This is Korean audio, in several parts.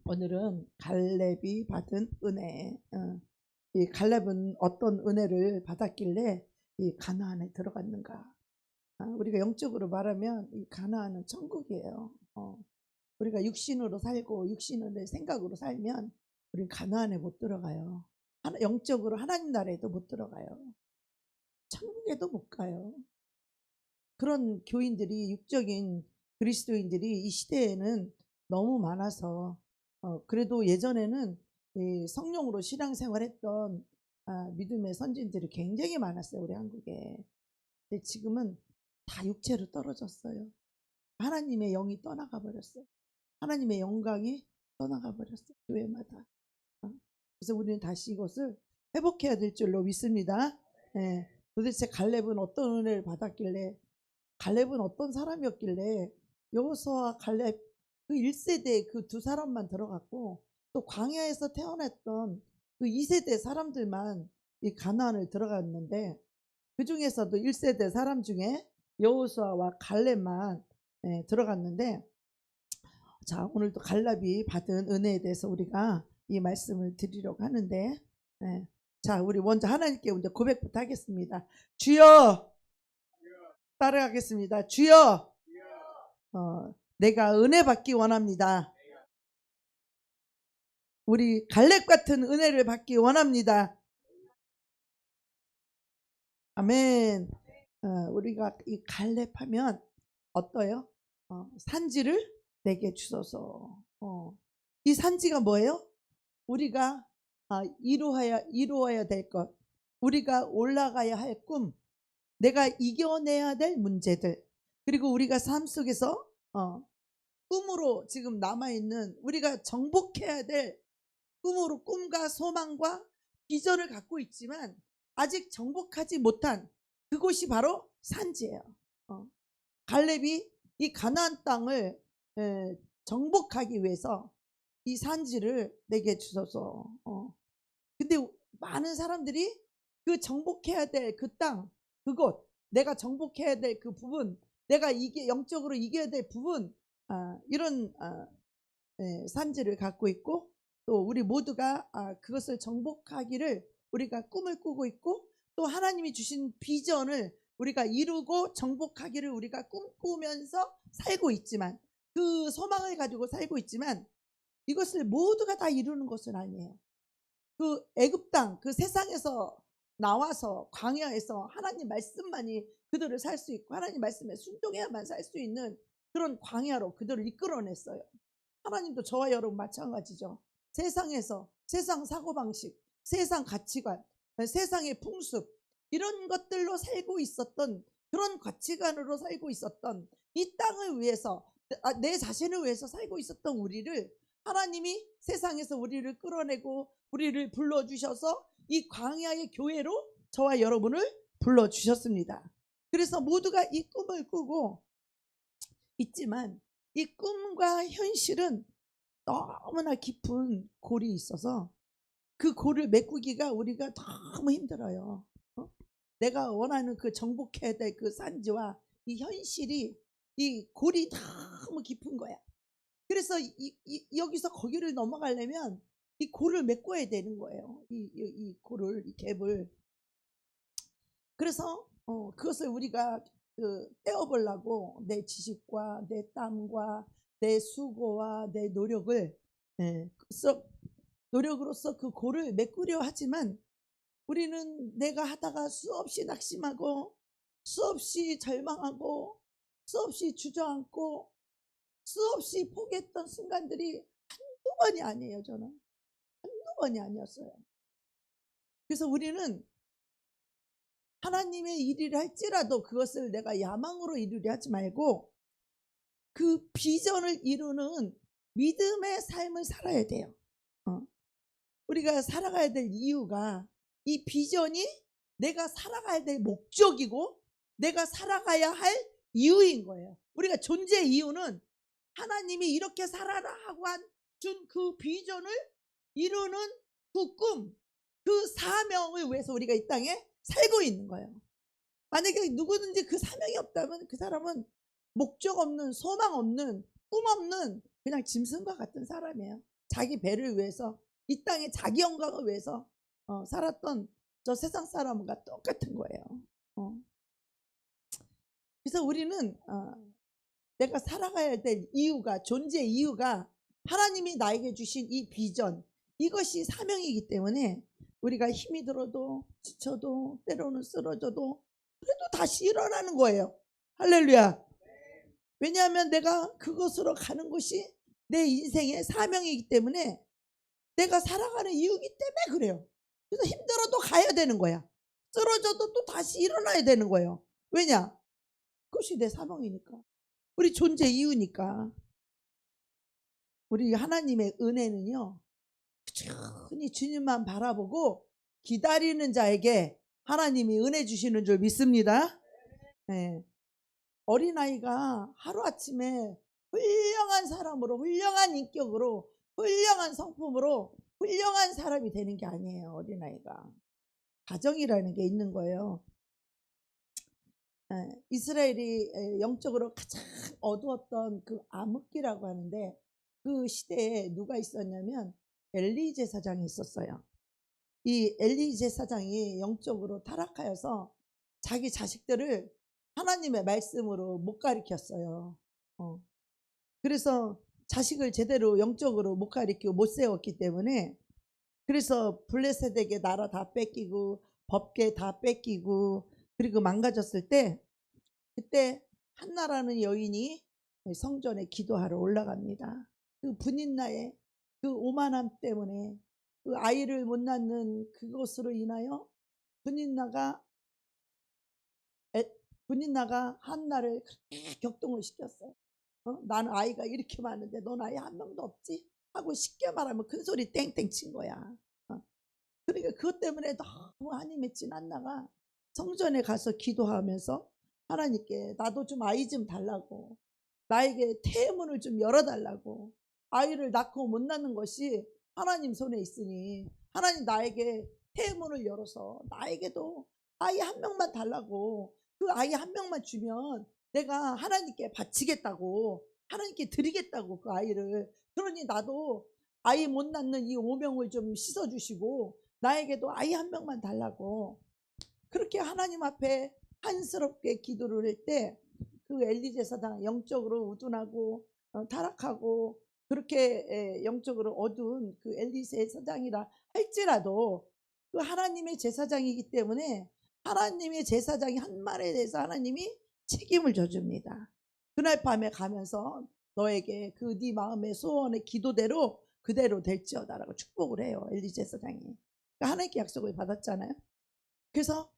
오늘은 갈렙이 받은 은혜. 이 갈렙은 어떤 은혜를 받았길래 이 가나안에 들어갔는가? 우리가 영적으로 말하면 이 가나안은 천국이에요. 우리가 육신으로 살고 육신의 생각으로 살면 우리는 가나안에 못 들어가요. 영적으로 하나님 나라에도 못 들어가요. 천국에도 못 가요. 그런 교인들이, 육적인 그리스도인들이 이 시대에는 너무 많아서 그래도 예전에는 이 성령으로 신앙생활했던 믿음의 선진들이 굉장히 많았어요, 우리 한국에. 근데 지금은 다 육체로 떨어졌어요. 하나님의 영이 떠나가 버렸어요. 하나님의 영광이 떠나가 버렸어요, 교회마다. 그래서 우리는 다시 이것을 회복해야 될 줄로 믿습니다. 예. 도대체 갈렙은 어떤 은혜를 받았길래, 갈렙은 어떤 사람이었길래 여호수아와 갈렙 그 1세대 그 두 사람만 들어갔고, 또 광야에서 태어났던 그 2세대 사람들만 이 가나안을 들어갔는데, 그 중에서도 1세대 사람 중에 여호수아와 갈렙만 들어갔는데, 자, 오늘도 갈렙이 받은 은혜에 대해서 우리가 이 말씀을 드리려고 하는데, 자, 우리 먼저 하나님께 먼저 고백부터 하겠습니다. 주여, 따라가겠습니다. 주여, 내가 은혜 받기 원합니다. 우리 갈렙 같은 은혜를 받기 원합니다. 아멘. 우리가 이 갈렙 하면 어떠요? 산지를 내게 주소서. 이 산지가 뭐예요? 우리가 이루어야 될 것, 우리가 올라가야 할 꿈, 내가 이겨내야 될 문제들, 그리고 우리가 삶 속에서 꿈으로 지금 남아있는, 우리가 정복해야 될 꿈으로, 꿈과 소망과 비전을 갖고 있지만 아직 정복하지 못한 그곳이 바로 산지예요. 갈렙이 이 가나안 땅을 정복하기 위해서 이 산지를 내게 주소서. 근데 많은 사람들이 그 정복해야 될 그 땅, 그곳, 내가 정복해야 될 그 부분, 내가 영적으로 이겨야 될 부분, 이런 산지를 갖고 있고, 또 우리 모두가 그것을 정복하기를 우리가 꿈을 꾸고 있고, 또 하나님이 주신 비전을 우리가 이루고 정복하기를 우리가 꿈꾸면서 살고 있지만, 그 소망을 가지고 살고 있지만, 이것을 모두가 다 이루는 것은 아니에요. 그 애굽 땅, 그 세상에서 나와서 광야에서 하나님 말씀만이 그들을 살 수 있고, 하나님 말씀에 순종해야만 살 수 있는 그런 광야로 그들을 이끌어냈어요. 하나님도 저와 여러분 마찬가지죠. 세상에서 세상 사고방식, 세상 가치관, 세상의 풍습, 이런 것들로 살고 있었던, 그런 가치관으로 살고 있었던, 이 땅을 위해서, 내 자신을 위해서 살고 있었던 우리를 하나님이 세상에서 우리를 끌어내고 우리를 불러주셔서 이 광야의 교회로 저와 여러분을 불러주셨습니다. 그래서 모두가 이 꿈을 꾸고 있지만 이 꿈과 현실은 너무나 깊은 골이 있어서 그 골을 메꾸기가 우리가 너무 힘들어요. 내가 원하는 그 정복해야 될 그 산지와 이 현실이, 이 골이 너무 깊은 거야. 그래서 여기서 거기를 넘어가려면 이 골을 메꿔야 되는 거예요. 이 골을, 이 갭을. 그래서 그것을 우리가 떼어보려고 내 지식과 내 땀과 내 수고와 내 노력을, 노력으로서 그 골을 메꾸려 하지만, 우리는 내가 하다가 수없이 낙심하고 수없이 절망하고 수없이 주저앉고 수없이 포기했던 순간들이 한두 번이 아니에요. 저는 한두 번이 아니었어요. 그래서 우리는 하나님의 일을 할지라도 그것을 내가 야망으로 이루려 하지 말고 그 비전을 이루는 믿음의 삶을 살아야 돼요. 우리가 살아가야 될 이유가, 이 비전이 내가 살아가야 될 목적이고 내가 살아가야 할 이유인 거예요. 우리가 존재의 이유는 하나님이 이렇게 살아라 하고 준 그 비전을 이루는 그 꿈, 그 사명을 위해서 우리가 이 땅에 살고 있는 거예요. 만약에 누구든지 그 사명이 없다면 그 사람은 목적 없는, 소망 없는, 꿈 없는 그냥 짐승과 같은 사람이에요. 자기 배를 위해서 이 땅에 자기 영광을 위해서 살았던 저 세상 사람과 똑같은 거예요. 그래서 우리는 내가 살아가야 될 이유가, 존재 이유가 하나님이 나에게 주신 이 비전, 이것이 사명이기 때문에 우리가 힘이 들어도 지쳐도 때로는 쓰러져도 그래도 다시 일어나는 거예요. 할렐루야. 왜냐하면 내가 그것으로 가는 것이 내 인생의 사명이기 때문에, 내가 살아가는 이유이기 때문에 그래요. 그래서 힘들어도 가야 되는 거야. 쓰러져도 또 다시 일어나야 되는 거예요. 왜냐? 그것이 내 사명이니까. 우리 존재 이유니까. 우리 하나님의 은혜는요, 꾸준히 주님만 바라보고 기다리는 자에게 하나님이 은혜 주시는 줄 믿습니다. 네. 어린아이가 하루아침에 훌륭한 사람으로, 훌륭한 인격으로, 훌륭한 성품으로 훌륭한 사람이 되는 게 아니에요. 어린아이가 과정이라는 게 있는 거예요. 이스라엘이 영적으로 가장 어두웠던 그 암흑기라고 하는데, 그 시대에 누가 있었냐면 엘리 제사장이 있었어요. 이 엘리 제사장이 영적으로 타락하여서 자기 자식들을 하나님의 말씀으로 못 가르쳤어요. 그래서 자식을 제대로 영적으로 못 가르치고 못 세웠기 때문에, 그래서 블레셋에게 나라 다 뺏기고 법계 다 뺏기고 그리고 망가졌을 때, 그때 한나라는 여인이 성전에 기도하러 올라갑니다. 그 분인나의 그 오만함 때문에, 그 아이를 못 낳는 그것으로 인하여 분인나가 한나를 그렇게 격동을 시켰어요. 나는 아이가 이렇게 많은데 넌 아이 한 명도 없지? 하고 쉽게 말하면 큰 소리 땡땡 친 거야. 그러니까 그것 때문에 너무 한이 맺힌 한나가 성전에 가서 기도하면서 하나님께 나도 좀 아이 좀 달라고, 나에게 태문을 좀 열어달라고, 아이를 낳고 못 낳는 것이 하나님 손에 있으니 하나님 나에게 태문을 열어서 나에게도 아이 한 명만 달라고, 그 아이 한 명만 주면 내가 하나님께 바치겠다고, 하나님께 드리겠다고 그 아이를. 그러니 나도 아이 못 낳는 이 오명을 좀 씻어주시고 나에게도 아이 한 명만 달라고, 그렇게 하나님 앞에 한스럽게 기도를 할 때, 그 엘리 제사장 영적으로 우둔하고 타락하고 그렇게 영적으로 어두운 그 엘리 제사장이라 할지라도 그 하나님의 제사장이기 때문에 하나님의 제사장이 한 말에 대해서 하나님이 책임을 져줍니다. 그날 밤에 가면서 너에게 그 네 마음의 소원의 기도대로 그대로 될지어다라고 축복을 해요. 엘리 제사장이. 그러니까 하나님께 약속을 받았잖아요. 그래서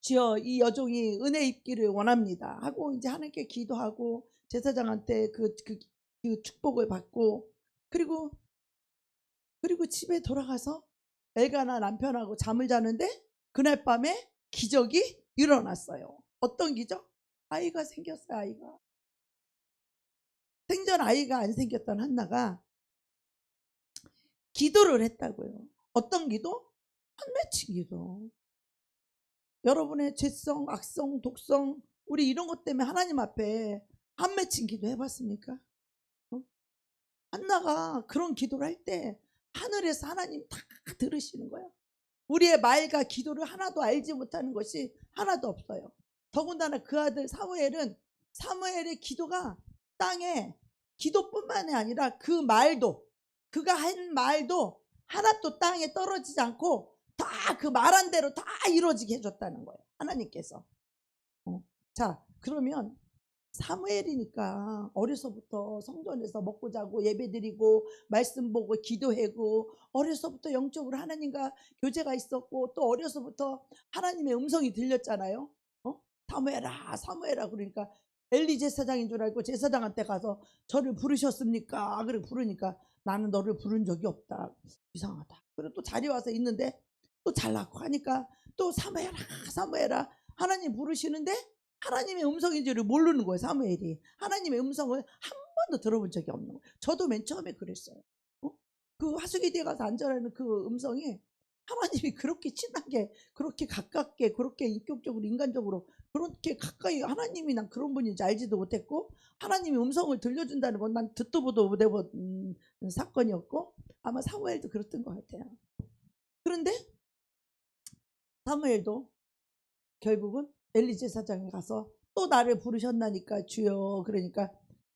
주여 이 여종이 은혜 입기를 원합니다 하고 이제 하나님께 기도하고 제사장한테 그 축복을 받고, 그리고 집에 돌아가서 엘가나 남편하고 잠을 자는데 그날 밤에 기적이 일어났어요. 어떤 기적? 아이가 생겼어요. 아이가. 생전 아이가 안 생겼던 한나가 기도를 했다고요. 어떤 기도? 한맺힌 기도. 여러분의 죄성, 악성, 독성, 우리 이런 것 때문에 하나님 앞에 한 맺힌 기도 해봤습니까? 한나가 그런 기도를 할 때 하늘에서 하나님 다 들으시는 거예요. 우리의 말과 기도를 하나도 알지 못하는 것이 하나도 없어요. 더군다나 그 아들 사무엘의 기도가 땅에, 기도뿐만이 아니라 그 말도, 그가 한 말도 하나도 땅에 떨어지지 않고 다 그 말한 대로 다 이루어지게 해줬다는 거예요. 하나님께서. 자, 그러면 사무엘이니까 어려서부터 성전에서 먹고 자고 예배드리고 말씀 보고 기도하고 어려서부터 영적으로 하나님과 교제가 있었고, 또 어려서부터 하나님의 음성이 들렸잖아요. 사무엘아 사무엘아. 그러니까 엘리 제사장인 줄 알고 제사장한테 가서 저를 부르셨습니까? 그래 부르니까 나는 너를 부른 적이 없다. 이상하다. 그리고 또 자리 와서 있는데 또 잘났고 하니까 또 사무엘아 사무엘아 하나님 부르시는데 하나님의 음성인 줄을 모르는 거예요. 사무엘이 하나님의 음성을 한 번도 들어본 적이 없는 거예요. 저도 맨 처음에 그랬어요. 그 하수기대에 가서 앉아라는 그 음성이 하나님이 그렇게 친하게, 그렇게 가깝게, 그렇게 인격적으로, 인간적으로 그렇게 가까이 하나님이 난 그런 분인지 알지도 못했고, 하나님이 음성을 들려준다는 건 난 듣도 보도 못해본 사건이었고, 아마 사무엘도 그랬던 것 같아요. 그런데 사무엘도 결국은 엘리 제사장에 가서 또 나를 부르셨나니까 주여, 그러니까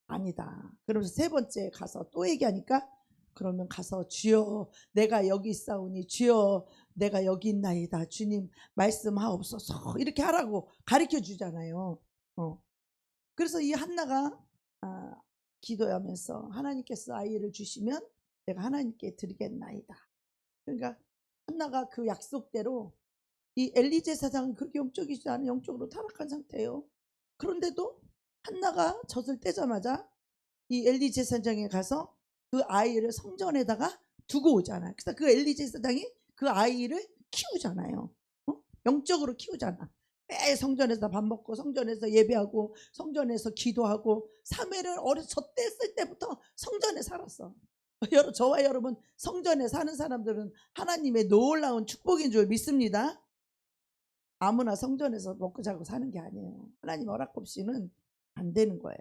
아니다. 그러면서 세 번째 가서 또 얘기하니까, 그러면 가서 주여 내가 여기 있사오니 주여 내가 여기 있나이다. 주님 말씀하옵소서. 이렇게 하라고 가르쳐 주잖아요. 그래서 이 한나가 기도하면서 하나님께서 아이를 주시면 내가 하나님께 드리겠나이다. 그러니까 한나가 그 약속대로, 이 엘리 제사장은 그렇게 영적이지 않은 영적으로 타락한 상태예요. 그런데도 한나가 젖을 떼자마자 이 엘리 제사장에 가서 그 아이를 성전에다가 두고 오잖아요. 그래서 그 엘리 제사장이 그 아이를 키우잖아요. 영적으로 키우잖아. 매일 성전에서 밥 먹고 성전에서 예배하고 성전에서 기도하고, 사무엘은 어려서 젖됐을 때부터 성전에 살았어. 저와 여러분 성전에 사는 사람들은 하나님의 놀라운 축복인 줄 믿습니다. 아무나 성전에서 먹고 자고 사는 게 아니에요. 하나님 허락 없이는 안 되는 거예요.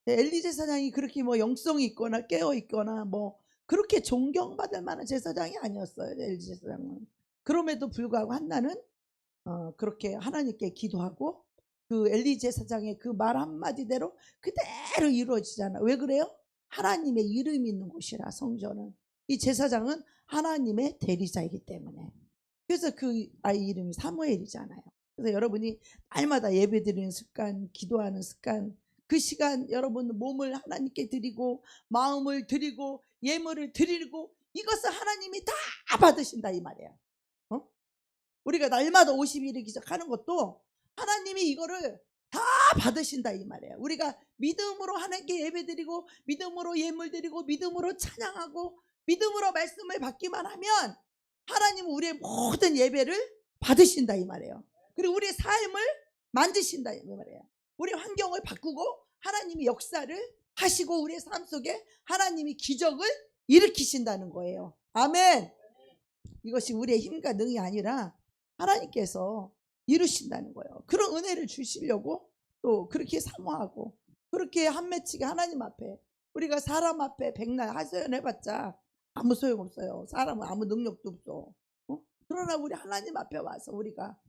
엘리 제사장이 그렇게 뭐 영성이 있거나 깨어 있거나 뭐 그렇게 존경받을 만한 제사장이 아니었어요. 엘리 제사장은. 그럼에도 불구하고 한나는 그렇게 하나님께 기도하고, 그 엘리 제사장의 그 말 한마디대로 그대로 이루어지잖아. 왜 그래요? 하나님의 이름이 있는 곳이라. 성전은, 이 제사장은 하나님의 대리자이기 때문에. 그래서 그 아이 이름이 사무엘이잖아요. 그래서 여러분이 날마다 예배드리는 습관, 기도하는 습관, 그 시간 여러분 몸을 하나님께 드리고 마음을 드리고 예물을 드리고, 이것을 하나님이 다 받으신다 이 말이에요. 우리가 날마다 50일을 기적하는 것도 하나님이 이거를 다 받으신다 이 말이에요. 우리가 믿음으로 하나님께 예배드리고 믿음으로 예물 드리고 믿음으로 찬양하고 믿음으로 말씀을 받기만 하면 하나님은 우리의 모든 예배를 받으신다 이 말이에요. 그리고 우리의 삶을 만드신다 이 말이에요. 우리 환경을 바꾸고 하나님이 역사를 하시고 우리의 삶 속에 하나님이 기적을 일으키신다는 거예요. 아멘. 이것이 우리의 힘과 능이 아니라 하나님께서 이루신다는 거예요. 그런 은혜를 주시려고 또 그렇게 사모하고, 그렇게 한맺히게 하나님 앞에, 우리가 사람 앞에 백날 하소연해봤자 아무 소용없어요. 사람은 아무 능력도 없어. 그러나 우리 하나님 앞에 와서 우리가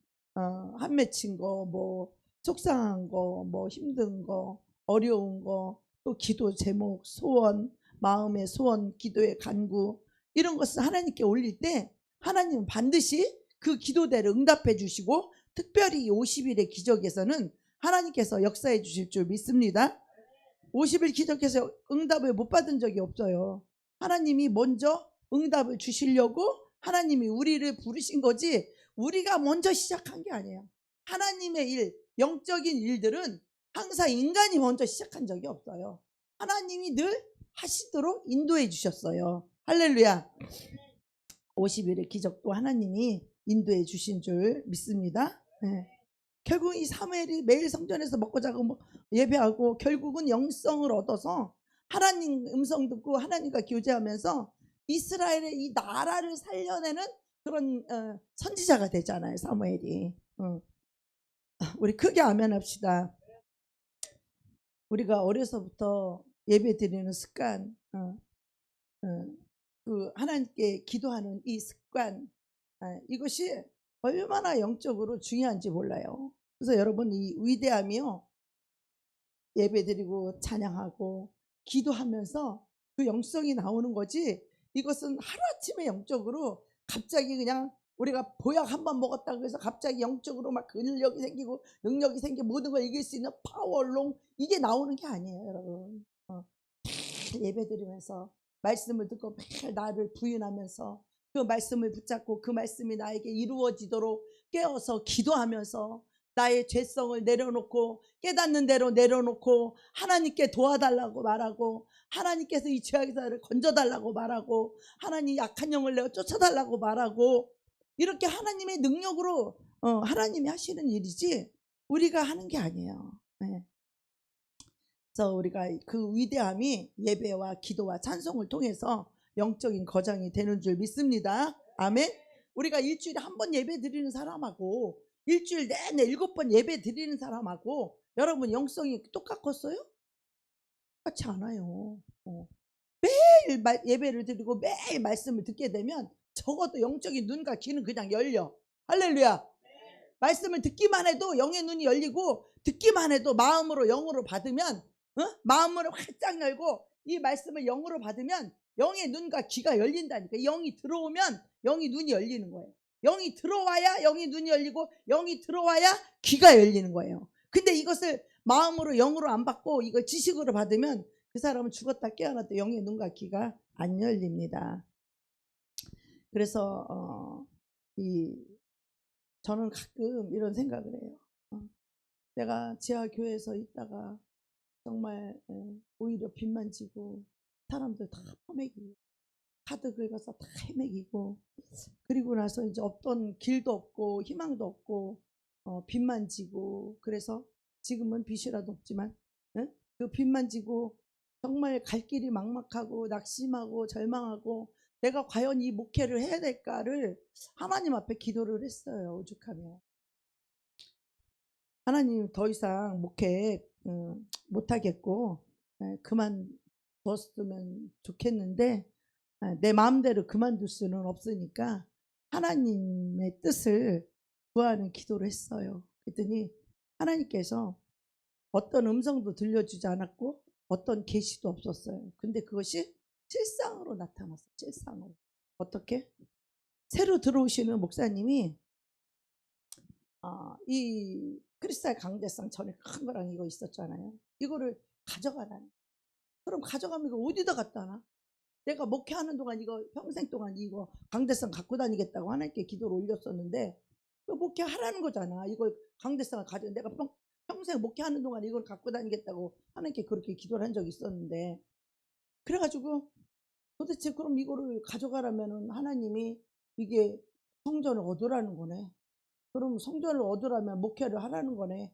한맺힌 거, 뭐 속상한 거, 뭐 힘든 거, 어려운 거, 또 기도 제목, 소원, 마음의 소원, 기도의 간구, 이런 것을 하나님께 올릴 때 하나님은 반드시 그 기도대로 응답해 주시고, 특별히 50일의 기적에서는 하나님께서 역사해 주실 줄 믿습니다. 50일 기적에서 응답을 못 받은 적이 없어요. 하나님이 먼저 응답을 주시려고 하나님이 우리를 부르신 거지, 우리가 먼저 시작한 게 아니에요. 하나님의 일, 영적인 일들은 항상 인간이 먼저 시작한 적이 없어요. 하나님이 늘 하시도록 인도해 주셨어요. 할렐루야. 50일의 기적도 하나님이 인도해 주신 줄 믿습니다. 네. 결국 이 사무엘이 매일 성전에서 먹고 자고 뭐 예배하고 결국은 영성을 얻어서 하나님 음성 듣고 하나님과 교제하면서 이스라엘의 이 나라를 살려내는 그런 선지자가 되잖아요. 사무엘이. 우리 크게 아멘합시다. 우리가 어려서부터 예배 드리는 습관, 그 하나님께 기도하는 이 습관, 이것이 얼마나 영적으로 중요한지 몰라요. 그래서 여러분 이 위대함이요, 예배드리고 찬양하고 기도하면서 그 영성이 나오는 거지, 이것은 하루아침에 영적으로 갑자기 그냥 우리가 보약 한번 먹었다고 해서 갑자기 영적으로 막 근력이 생기고 능력이 생기고 모든 걸 이길 수 있는 파워롱, 이게 나오는 게 아니에요. 여러분 예배드리면서 말씀을 듣고 매일 나를 부인하면서 그 말씀을 붙잡고 그 말씀이 나에게 이루어지도록 깨어서 기도하면서 나의 죄성을 내려놓고 깨닫는 대로 내려놓고 하나님께 도와달라고 말하고, 하나님께서 이 죄악에서 나를 건져달라고 말하고, 하나님 약한 영을 내가 쫓아달라고 말하고, 이렇게 하나님의 능력으로 하나님이 하시는 일이지 우리가 하는 게 아니에요. 네. 그래서 우리가 그 위대함이 예배와 기도와 찬송을 통해서 영적인 거장이 되는 줄 믿습니다. 아멘. 우리가 일주일에 한 번 예배 드리는 사람하고 일주일 내내 7번 예배 드리는 사람하고 여러분 영성이 똑같겠어요? 똑같지 않아요. 매일 예배를 드리고 매일 말씀을 듣게 되면 적어도 영적인 눈과 귀는 그냥 열려. 할렐루야. 말씀을 듣기만 해도 영의 눈이 열리고 듣기만 해도 마음으로 영으로 받으면 마음으로 활짝 열고 이 말씀을 영으로 받으면 영의 눈과 귀가 열린다니까. 영이 들어오면 영이 눈이 열리는 거예요. 영이 들어와야 영이 눈이 열리고 영이 들어와야 귀가 열리는 거예요. 근데 이것을 마음으로 영으로 안 받고 이걸 지식으로 받으면 그 사람은 죽었다 깨어났다 영의 눈과 귀가 안 열립니다. 그래서 저는 가끔 이런 생각을 해요. 내가 지하교회에서 있다가 정말 오히려 빚만 지고 사람들 다 퍼매기고 카드 긁어서 다 헤매기고 그리고 나서 이제 없던 길도 없고 희망도 없고 빚만 지고 그래서 지금은 빚이라도 없지만 그 빚만 지고 정말 갈 길이 막막하고 낙심하고 절망하고 내가 과연 이 목회를 해야 될까를 하나님 앞에 기도를 했어요. 오죽하면 하나님 더 이상 목회 못하겠고 그만뒀으면 좋겠는데 내 마음대로 그만둘 수는 없으니까 하나님의 뜻을 구하는 기도를 했어요. 그랬더니 하나님께서 어떤 음성도 들려주지 않았고 어떤 계시도 없었어요. 근데 그것이 실상으로 나타났어요. 실상으로. 어떻게? 새로 들어오시는 목사님이 이 크리스탈 강대상 전에 큰 거랑 이거 있었잖아요. 이거를 가져가라니. 그럼 가져가면 이거 어디다 갖다 놔? 내가 목회하는 동안 이거 평생 동안 이거 강대상 갖고 다니겠다고 하나님께 기도를 올렸었는데 그 목회하라는 거잖아. 이걸 강대상을 가져 내가 평생 목회하는 동안 이걸 갖고 다니겠다고 하나님께 그렇게 기도를 한 적이 있었는데 그래가지고 도대체 그럼 이거를 가져가라면은 하나님이 이게 성전을 얻으라는 거네. 그럼 성전을 얻으라면 목회를 하라는 거네.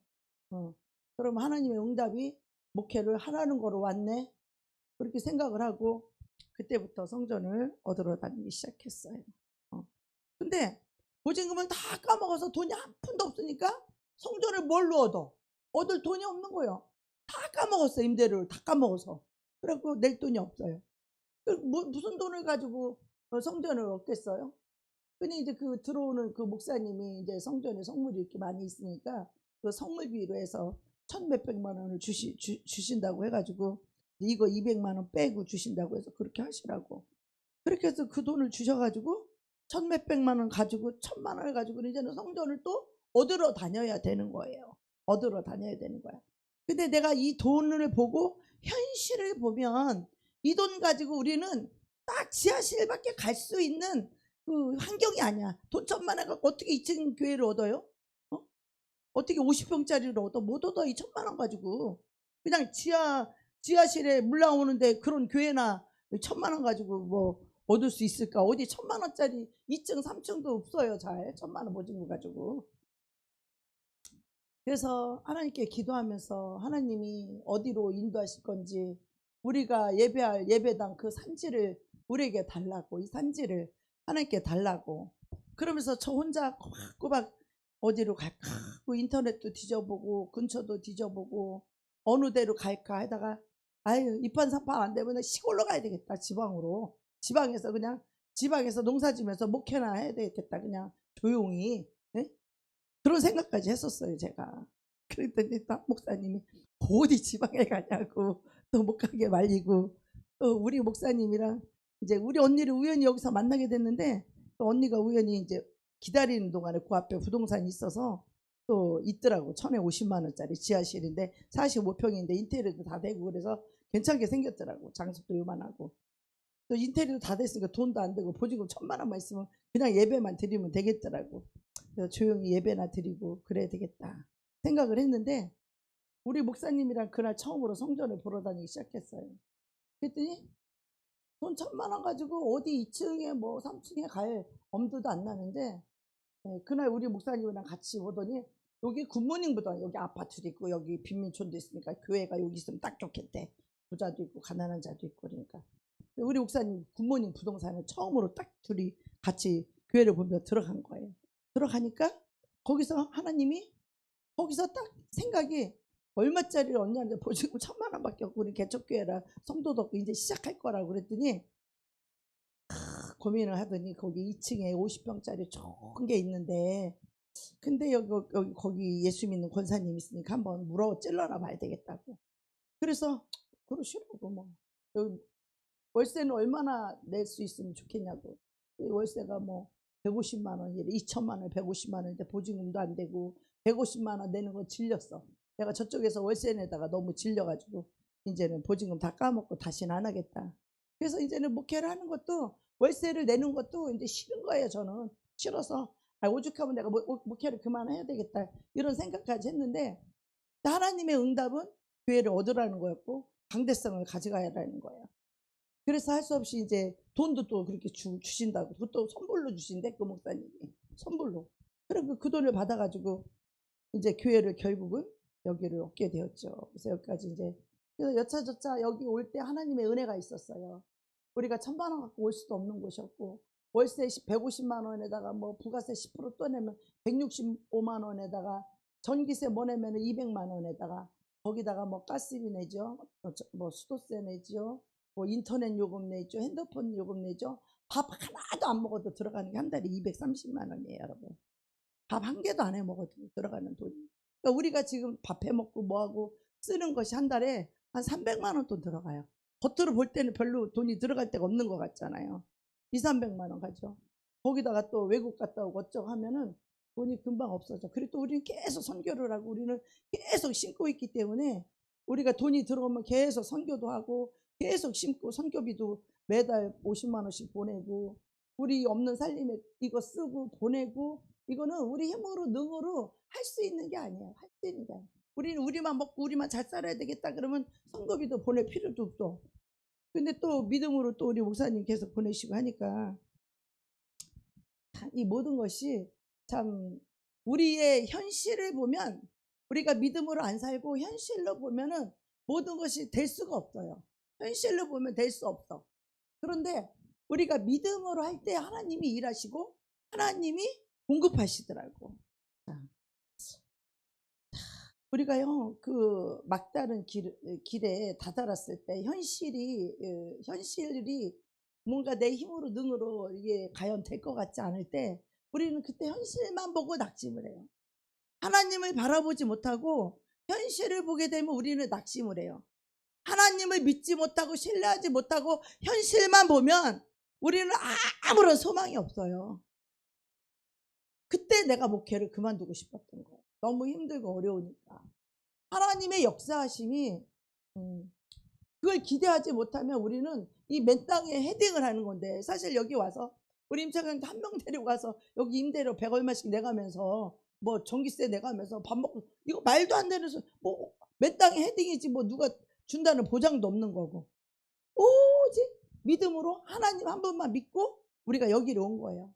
그럼 하나님의 응답이 목회를 하라는 거로 왔네. 그렇게 생각을 하고 그때부터 성전을 얻으러 다니기 시작했어요. 근데 보증금을 다 까먹어서 돈이 한 푼도 없으니까 성전을 뭘로 얻어? 얻을 돈이 없는 거예요. 다 까먹었어요. 임대료를 다 까먹어서. 그래갖고 낼 돈이 없어요. 무슨 돈을 가지고 성전을 얻겠어요? 근데 이제 그 들어오는 그 목사님이 이제 성전에 성물이 이렇게 많이 있으니까 그 성물비로 해서 1,몇백만 원을 주신다고 해가지고 이거 200만 원 빼고 주신다고 해서 그렇게 하시라고. 그렇게 해서 그 돈을 주셔가지고 1,몇백만 원 가지고 1,000만 원을 가지고 이제는 성전을 또 얻으러 다녀야 되는 거예요. 얻으러 다녀야 되는 거야. 근데 내가 이 돈을 보고 현실을 보면 이 돈 가지고 우리는 딱 지하실밖에 갈 수 있는 그 환경이 아니야. 돈 1,000만 원 갖고 어떻게 2층 교회를 얻어요? 어떻게 50평짜리를 얻어? 못 얻어. 이 1,000만 원 가지고. 그냥 지하실에 물 나오는데 그런 교회나 1,000만 원 가지고 뭐 얻을 수 있을까? 어디 1,000만 원짜리 2층 3층도 없어요. 잘 1,000만 원 모진 거 가지고. 그래서 하나님께 기도하면서 하나님이 어디로 인도하실 건지 우리가 예배할 예배당 그 산지를 우리에게 달라고, 이 산지를 하나님께 달라고. 그러면서 저 혼자 꼬박꼬박 어디로 갈까 하고 인터넷도 뒤져보고 근처도 뒤져보고 어느 데로 갈까 하다가 아유 이판삼판 안 되면 시골로 가야 되겠다. 지방으로. 지방에서 그냥 지방에서 농사지면서 목회나 해야 되겠다. 그냥 조용히. 네? 그런 생각까지 했었어요. 제가. 그랬더니 또 목사님이 어디 지방에 가냐고 또 못 가게 말리고 또 우리 목사님이랑 이제 우리 언니를 우연히 여기서 만나게 됐는데 또 언니가 우연히 이제 기다리는 동안에 그 앞에 부동산이 있어서 또 있더라고. 1,050만 원짜리 지하실인데 45평인데 인테리어도 다 되고 그래서 괜찮게 생겼더라고. 장소도 요만하고 또 인테리어도 다 됐으니까 돈도 안 되고 보증금 1,000만 원만 있으면 그냥 예배만 드리면 되겠더라고. 그래서 조용히 예배나 드리고 그래야 되겠다 생각을 했는데 우리 목사님이랑 그날 처음으로 성전을 보러 다니기 시작했어요. 그랬더니 돈 1,000만 원 가지고 어디 2층에 뭐 3층에 갈 엄두도 안 나는데 그날 우리 목사님이랑 같이 오더니 여기 굿모닝보다 여기 아파트도 있고 여기 빈민촌도 있으니까 교회가 여기 있으면 딱 좋겠대. 부자도 있고 가난한 자도 있고 그러니까 우리 목사님 굿모닝 부동산을 처음으로 딱 둘이 같이 교회를 보며 들어간 거예요. 들어가니까 거기서 하나님이 거기서 딱 생각이 얼마짜리를 얻냐는데 보증금 1,000,000원밖에 없고 우리 개척교회라 성도도 없고 이제 시작할 거라고 그랬더니 고민을 하더니 거기 2층에 50평짜리 좋은 게 있는데 근데 여기 거기 예수 믿는 권사님 있으니까 한번 물어 찔러라 봐야 되겠다고. 그래서 그러시라고 뭐 여기 월세는 얼마나 낼 수 있으면 좋겠냐고. 월세가 뭐 150만 원이래. 2천만 원, 150만 원인데 보증금도 안 되고 150만 원 내는 거 질렸어. 내가 저쪽에서 월세 내다가 너무 질려가지고 이제는 보증금 다 까먹고 다시는 안 하겠다. 그래서 이제는 목회를 하는 것도 월세를 내는 것도 이제 싫은 거예요. 저는 싫어서 오죽하면 내가 목회를 그만해야 되겠다 이런 생각까지 했는데 하나님의 응답은 교회를 얻으라는 거였고 강대성을 가져가야 하는 거예요. 그래서 할 수 없이 이제 돈도 또 그렇게 주신다고 그것도 선불로 주신대 그 목사님이 선불로. 그리고 그 돈을 받아가지고 이제 교회를 결국은 여기를 얻게 되었죠. 그래서 여기까지 이제 그래서 여차저차 여기 올 때 하나님의 은혜가 있었어요. 우리가 1,000만 원 갖고 올 수도 없는 곳이었고 월세 150만 원에다가 뭐 부가세 10% 또 내면 165만 원에다가 전기세 뭐 내면 200만 원에다가 거기다가 뭐 가스비 내죠, 뭐 수도세 내죠, 뭐 인터넷 요금 내죠, 핸드폰 요금 내죠. 밥 하나도 안 먹어도 들어가는 게 한 달에 230만 원이에요, 여러분. 밥 한 개도 안 해 먹어도 들어가는 돈이. 그러니까 우리가 지금 밥 해 먹고 뭐하고 쓰는 것이 한 달에 한 300만 원 돈 들어가요. 겉으로 볼 때는 별로 돈이 들어갈 데가 없는 것 같잖아요. 2, 300만 원 가죠. 거기다가 또 외국 갔다 오고 어쩌고 하면은 돈이 금방 없어져. 그리고 또 우리는 계속 선교를 하고 우리는 계속 심고 있기 때문에 우리가 돈이 들어오면 계속 선교도 하고 계속 심고 선교비도 매달 50만 원씩 보내고 우리 없는 살림에 이거 쓰고 보내고 이거는 우리 힘으로 능으로 할 수 있는 게 아니에요. 할 수 있는 게 아니에요. 우리는 우리만 먹고 우리만 잘 살아야 되겠다 그러면 선교비도 보낼 필요도 없어. 근데 또 믿음으로 또 우리 목사님 계속 보내시고 하니까 이 모든 것이 참 우리의 현실을 보면 우리가 믿음으로 안 살고 현실로 보면은 모든 것이 될 수가 없어요. 현실로 보면 될 수 없어. 그런데 우리가 믿음으로 할 때 하나님이 일하시고 하나님이 공급하시더라고. 우리가요 그 막다른 길에 다다랐을 때 현실이 뭔가 내 힘으로 능으로 이게 과연 될 것 같지 않을 때 우리는 그때 현실만 보고 낙심을 해요. 하나님을 바라보지 못하고 현실을 보게 되면 우리는 낙심을 해요. 하나님을 믿지 못하고 신뢰하지 못하고 현실만 보면 우리는 아무런 소망이 없어요. 그때 내가 목회를 그만두고 싶었던 거예요. 너무 힘들고 어려우니까. 하나님의 역사하심이 그걸 기대하지 못하면 우리는 이 맨 땅에 헤딩을 하는 건데 사실 여기 와서 우리 임차장도 한 명 데리고 가서 여기 임대료 100 얼마씩 내가면서 뭐 전기세 내가면서 밥 먹고 이거 말도 안 되는 뭐 맨 땅에 헤딩이지 뭐 누가 준다는 보장도 없는 거고 오직 믿음으로 하나님 한 분만 믿고 우리가 여기로 온 거예요.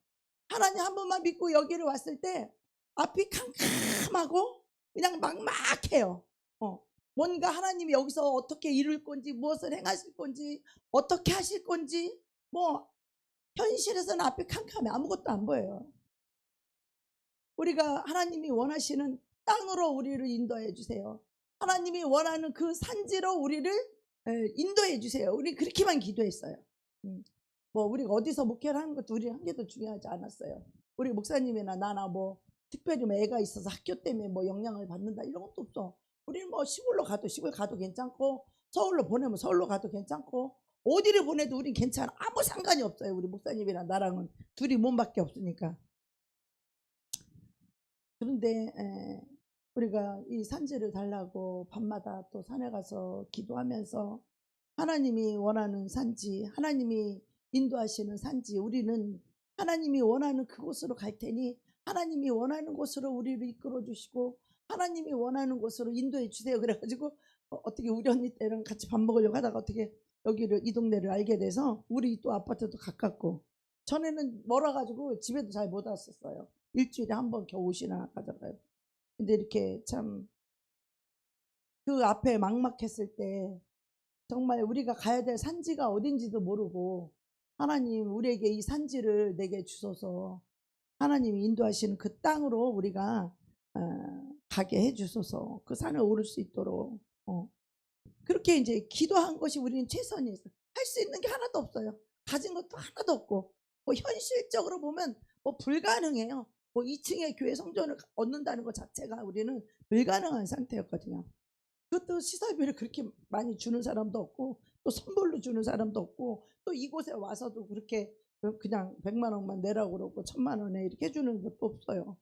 하나님 한 분만 믿고 여기를 왔을 때 앞이 캄캄하고 그냥 막막해요. 뭔가 하나님이 여기서 어떻게 이룰 건지 무엇을 행하실 건지 어떻게 하실 건지 뭐 현실에서는 앞이 캄캄해 아무것도 안 보여요. 우리가 하나님이 원하시는 땅으로 우리를 인도해 주세요. 하나님이 원하는 그 산지로 우리를 인도해 주세요. 우리 그렇게만 기도했어요. 뭐 우리가 어디서 목회를 하는 것도 우리 한 개도 중요하지 않았어요. 우리 목사님이나 나나 뭐 특별히 뭐 애가 있어서 학교 때문에 뭐 영향을 받는다 이런 것도 없어. 우리는 뭐 시골로 가도 시골 가도 괜찮고 서울로 보내면 서울로 가도 괜찮고 어디를 보내도 우린 괜찮아. 아무 상관이 없어요. 우리 목사님이랑 나랑은 둘이 몸밖에 없으니까. 그런데 우리가 이 산지를 달라고 밤마다 또 산에 가서 기도하면서 하나님이 원하는 산지 하나님이 인도하시는 산지 우리는 하나님이 원하는 그곳으로 갈 테니 하나님이 원하는 곳으로 우리를 이끌어 주시고 하나님이 원하는 곳으로 인도해 주세요. 그래가지고 어떻게 우리 언니 때랑 같이 밥 먹으려고 하다가 어떻게 여기를 이 동네를 알게 돼서 우리 또 아파트도 가깝고 전에는 멀어가지고 집에도 잘 못 왔었어요. 일주일에 한 번 겨우 오시나 가더라고요. 근데 이렇게 참 그 앞에 막막했을 때 정말 우리가 가야 될 산지가 어딘지도 모르고 하나님 우리에게 이 산지를 내게 주소서. 하나님이 인도하시는 그 땅으로 우리가 가게 해 주소서. 그 산을 오를 수 있도록. 그렇게 이제 기도한 것이 우리는 최선이에요. 할 수 있는 게 하나도 없어요. 가진 것도 하나도 없고, 뭐 현실적으로 보면 뭐 불가능해요. 뭐 2층의 교회 성전을 얻는다는 것 자체가 우리는 불가능한 상태였거든요. 그것도 시설비를 그렇게 많이 주는 사람도 없고, 또 선물로 주는 사람도 없고, 또 이곳에 와서도 그렇게 그냥 100만 원만 내라고 그러고 1000만 원에 이렇게 해주는 것도 없어요.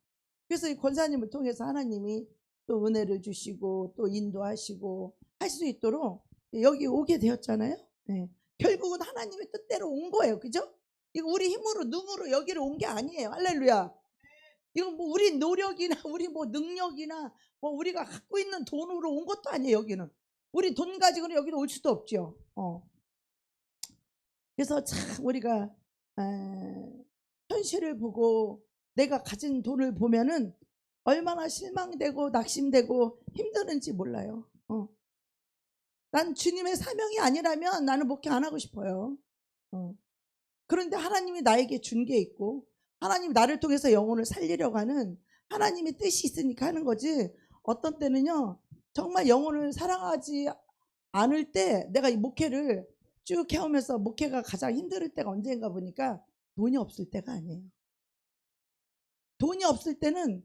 그래서 이 권사님을 통해서 하나님이 또 은혜를 주시고 또 인도하시고 할 수 있도록 여기 오게 되었잖아요. 네. 결국은 하나님의 뜻대로 온 거예요. 그죠? 이거 우리 힘으로 능으로 여기를 온 게 아니에요. 할렐루야. 이건 뭐 우리 노력이나 우리 뭐 능력이나 뭐 우리가 갖고 있는 돈으로 온 것도 아니에요. 여기는 우리 돈 가지고는 여기로 올 수도 없죠. 그래서 참 우리가 현실을 보고 내가 가진 돈을 보면은 얼마나 실망되고 낙심되고 힘드는지 몰라요. 난 주님의 사명이 아니라면 나는 목회 안 하고 싶어요. 그런데 하나님이 나에게 준 게 있고 하나님이 나를 통해서 영혼을 살리려고 하는 하나님의 뜻이 있으니까 하는 거지. 어떤 때는요 정말 영혼을 사랑하지 않을 때 내가 이 목회를 쭉 해오면서 목회가 가장 힘들 때가 언제인가 보니까 돈이 없을 때가 아니에요. 돈이 없을 때는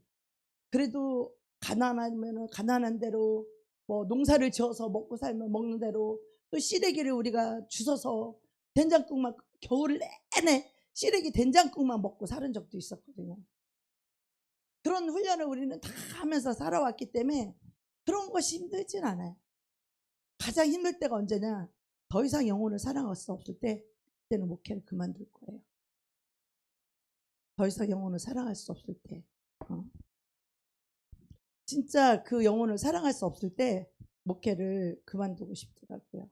그래도 가난하면 가난한 대로 뭐 농사를 지어서 먹고 살면 먹는 대로 또 시래기를 우리가 주워서 된장국만 겨울 내내 시래기 된장국만 먹고 사는 적도 있었거든요. 그런 훈련을 우리는 다 하면서 살아왔기 때문에 그런 것이 힘들진 않아요. 가장 힘들 때가 언제냐? 더 이상 영혼을 사랑할 수 없을 때 그때는 목회를 그만둘 거예요. 더 이상 영혼을 사랑할 수 없을 때 진짜 그 영혼을 사랑할 수 없을 때 목회를 그만두고 싶더라고요.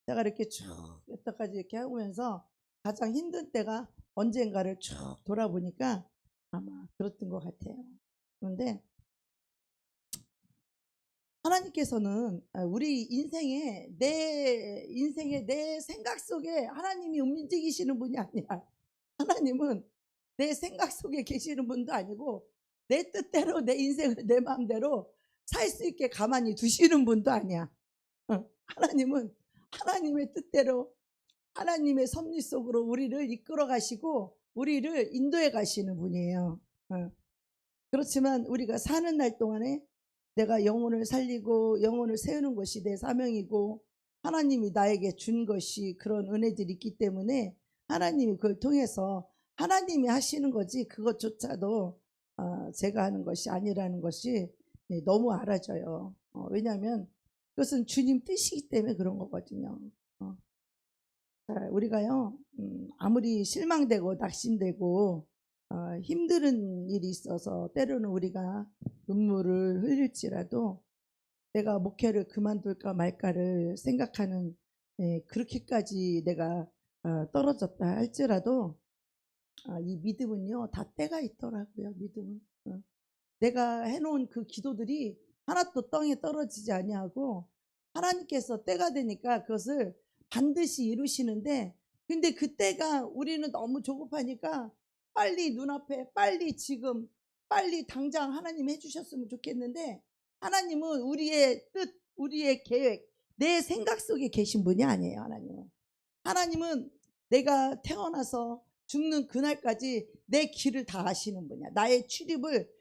제가 이렇게 쭉 여태까지 이렇게 하면서 가장 힘든 때가 언젠가를 쭉 돌아보니까 아마 그랬던 것 같아요. 그런데 하나님께서는 우리 내 생각 속에 하나님이 움직이시는 분이 아니야. 하나님은 내 생각 속에 계시는 분도 아니고 내 뜻대로 내 인생을 내 마음대로 살 수 있게 가만히 두시는 분도 아니야. 하나님은 하나님의 뜻대로 하나님의 섭리 속으로 우리를 이끌어 가시고 우리를 인도해 가시는 분이에요. 그렇지만 우리가 사는 날 동안에 내가 영혼을 살리고 영혼을 세우는 것이 내 사명이고 하나님이 나에게 준 것이 그런 은혜들이 있기 때문에 하나님이 그걸 통해서 하나님이 하시는 거지 그것조차도 제가 하는 것이 아니라는 것이 너무 알아져요. 왜냐하면 그것은 주님 뜻이기 때문에 그런 거거든요. 우리가요 아무리 실망되고 낙심되고 힘든 일이 있어서 때로는 우리가 눈물을 흘릴지라도 내가 목회를 그만둘까 말까를 생각하는 그렇게까지 내가 떨어졌다 할지라도 이 믿음은요 다 때가 있더라고요. 믿음은 내가 해놓은 그 기도들이 하나도 땅에 떨어지지 아니하고 하나님께서 때가 되니까 그것을 반드시 이루시는데 근데 그 때가 우리는 너무 조급하니까 빨리 눈앞에 빨리 지금 빨리 당장 하나님 해주셨으면 좋겠는데 하나님은 우리의 뜻 우리의 계획 내 생각 속에 계신 분이 아니에요. 하나님은 내가 태어나서 죽는 그날까지 내 길을 다 아시는 분이야. 나의 출입을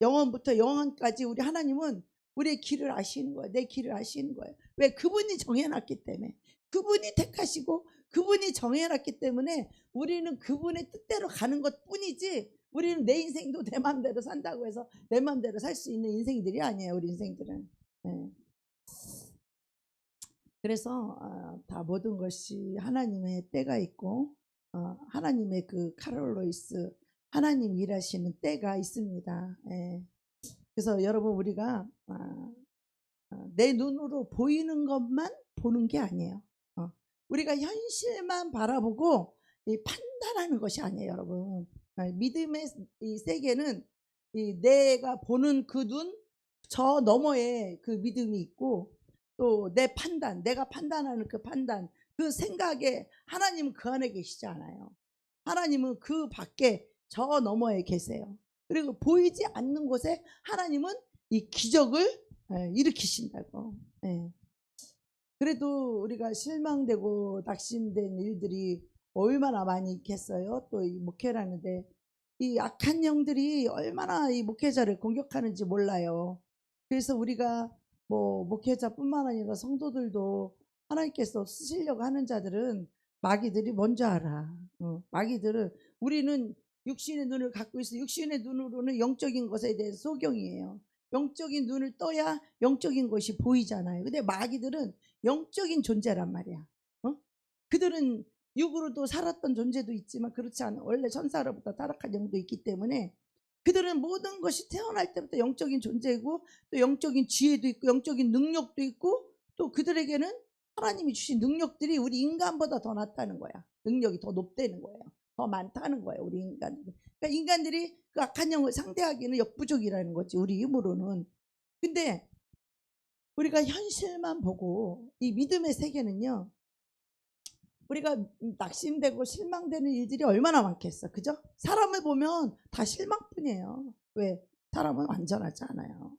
영원부터 영원까지 우리 하나님은 우리의 길을 아시는 거예요. 내 길을 아시는 거예요. 왜? 그분이 정해놨기 때문에. 그분이 택하시고 그분이 정해놨기 때문에 우리는 그분의 뜻대로 가는 것 뿐이지 우리는 내 인생도 내 마음대로 산다고 해서 내 마음대로 살 수 있는 인생들이 아니에요. 우리 인생들은. 네. 그래서 다 모든 것이 하나님의 때가 있고 하나님의 그 카롤로이스 하나님 일하시는 때가 있습니다. 예. 그래서 여러분 우리가 내 눈으로 보이는 것만 보는 게 아니에요. 우리가 현실만 바라보고 판단하는 것이 아니에요. 여러분 믿음의 이 세계는 내가 보는 그 눈 저 너머에 그 믿음이 있고 또 내 판단 내가 판단하는 그 판단 그 생각에 하나님은 그 안에 계시지 않아요. 하나님은 그 밖에 저 너머에 계세요. 그리고 보이지 않는 곳에 하나님은 이 기적을 일으키신다고. 예. 그래도 우리가 실망되고 낙심된 일들이 얼마나 많이 있겠어요. 또 이 목회라는데 이 악한 영들이 얼마나 이 목회자를 공격하는지 몰라요. 그래서 우리가 뭐 목회자뿐만 아니라 성도들도 하나님께서 쓰시려고 하는 자들은 마귀들이 뭔지 알아. 마귀들은 우리는 육신의 눈을 갖고 있어. 육신의 눈으로는 영적인 것에 대해서 소경이에요. 영적인 눈을 떠야 영적인 것이 보이잖아요. 근데 마귀들은 영적인 존재란 말이야. 그들은 육으로도 살았던 존재도 있지만 그렇지 않아. 원래 천사로부터 타락한 영도 있기 때문에 그들은 모든 것이 태어날 때부터 영적인 존재이고 또 영적인 지혜도 있고 영적인 능력도 있고 또 그들에게는 하나님이 주신 능력들이 우리 인간보다 더 낫다는 거야. 능력이 더 높다는 거예요. 더 많다는 거예요. 우리 인간들이. 그러니까 인간들이 그 악한 영을 상대하기는 역부족이라는 거지. 우리 힘으로는. 근데 우리가 현실만 보고 이 믿음의 세계는요. 우리가 낙심되고 실망되는 일들이 얼마나 많겠어. 그죠? 사람을 보면 다 실망뿐이에요. 왜? 사람은 완전하지 않아요.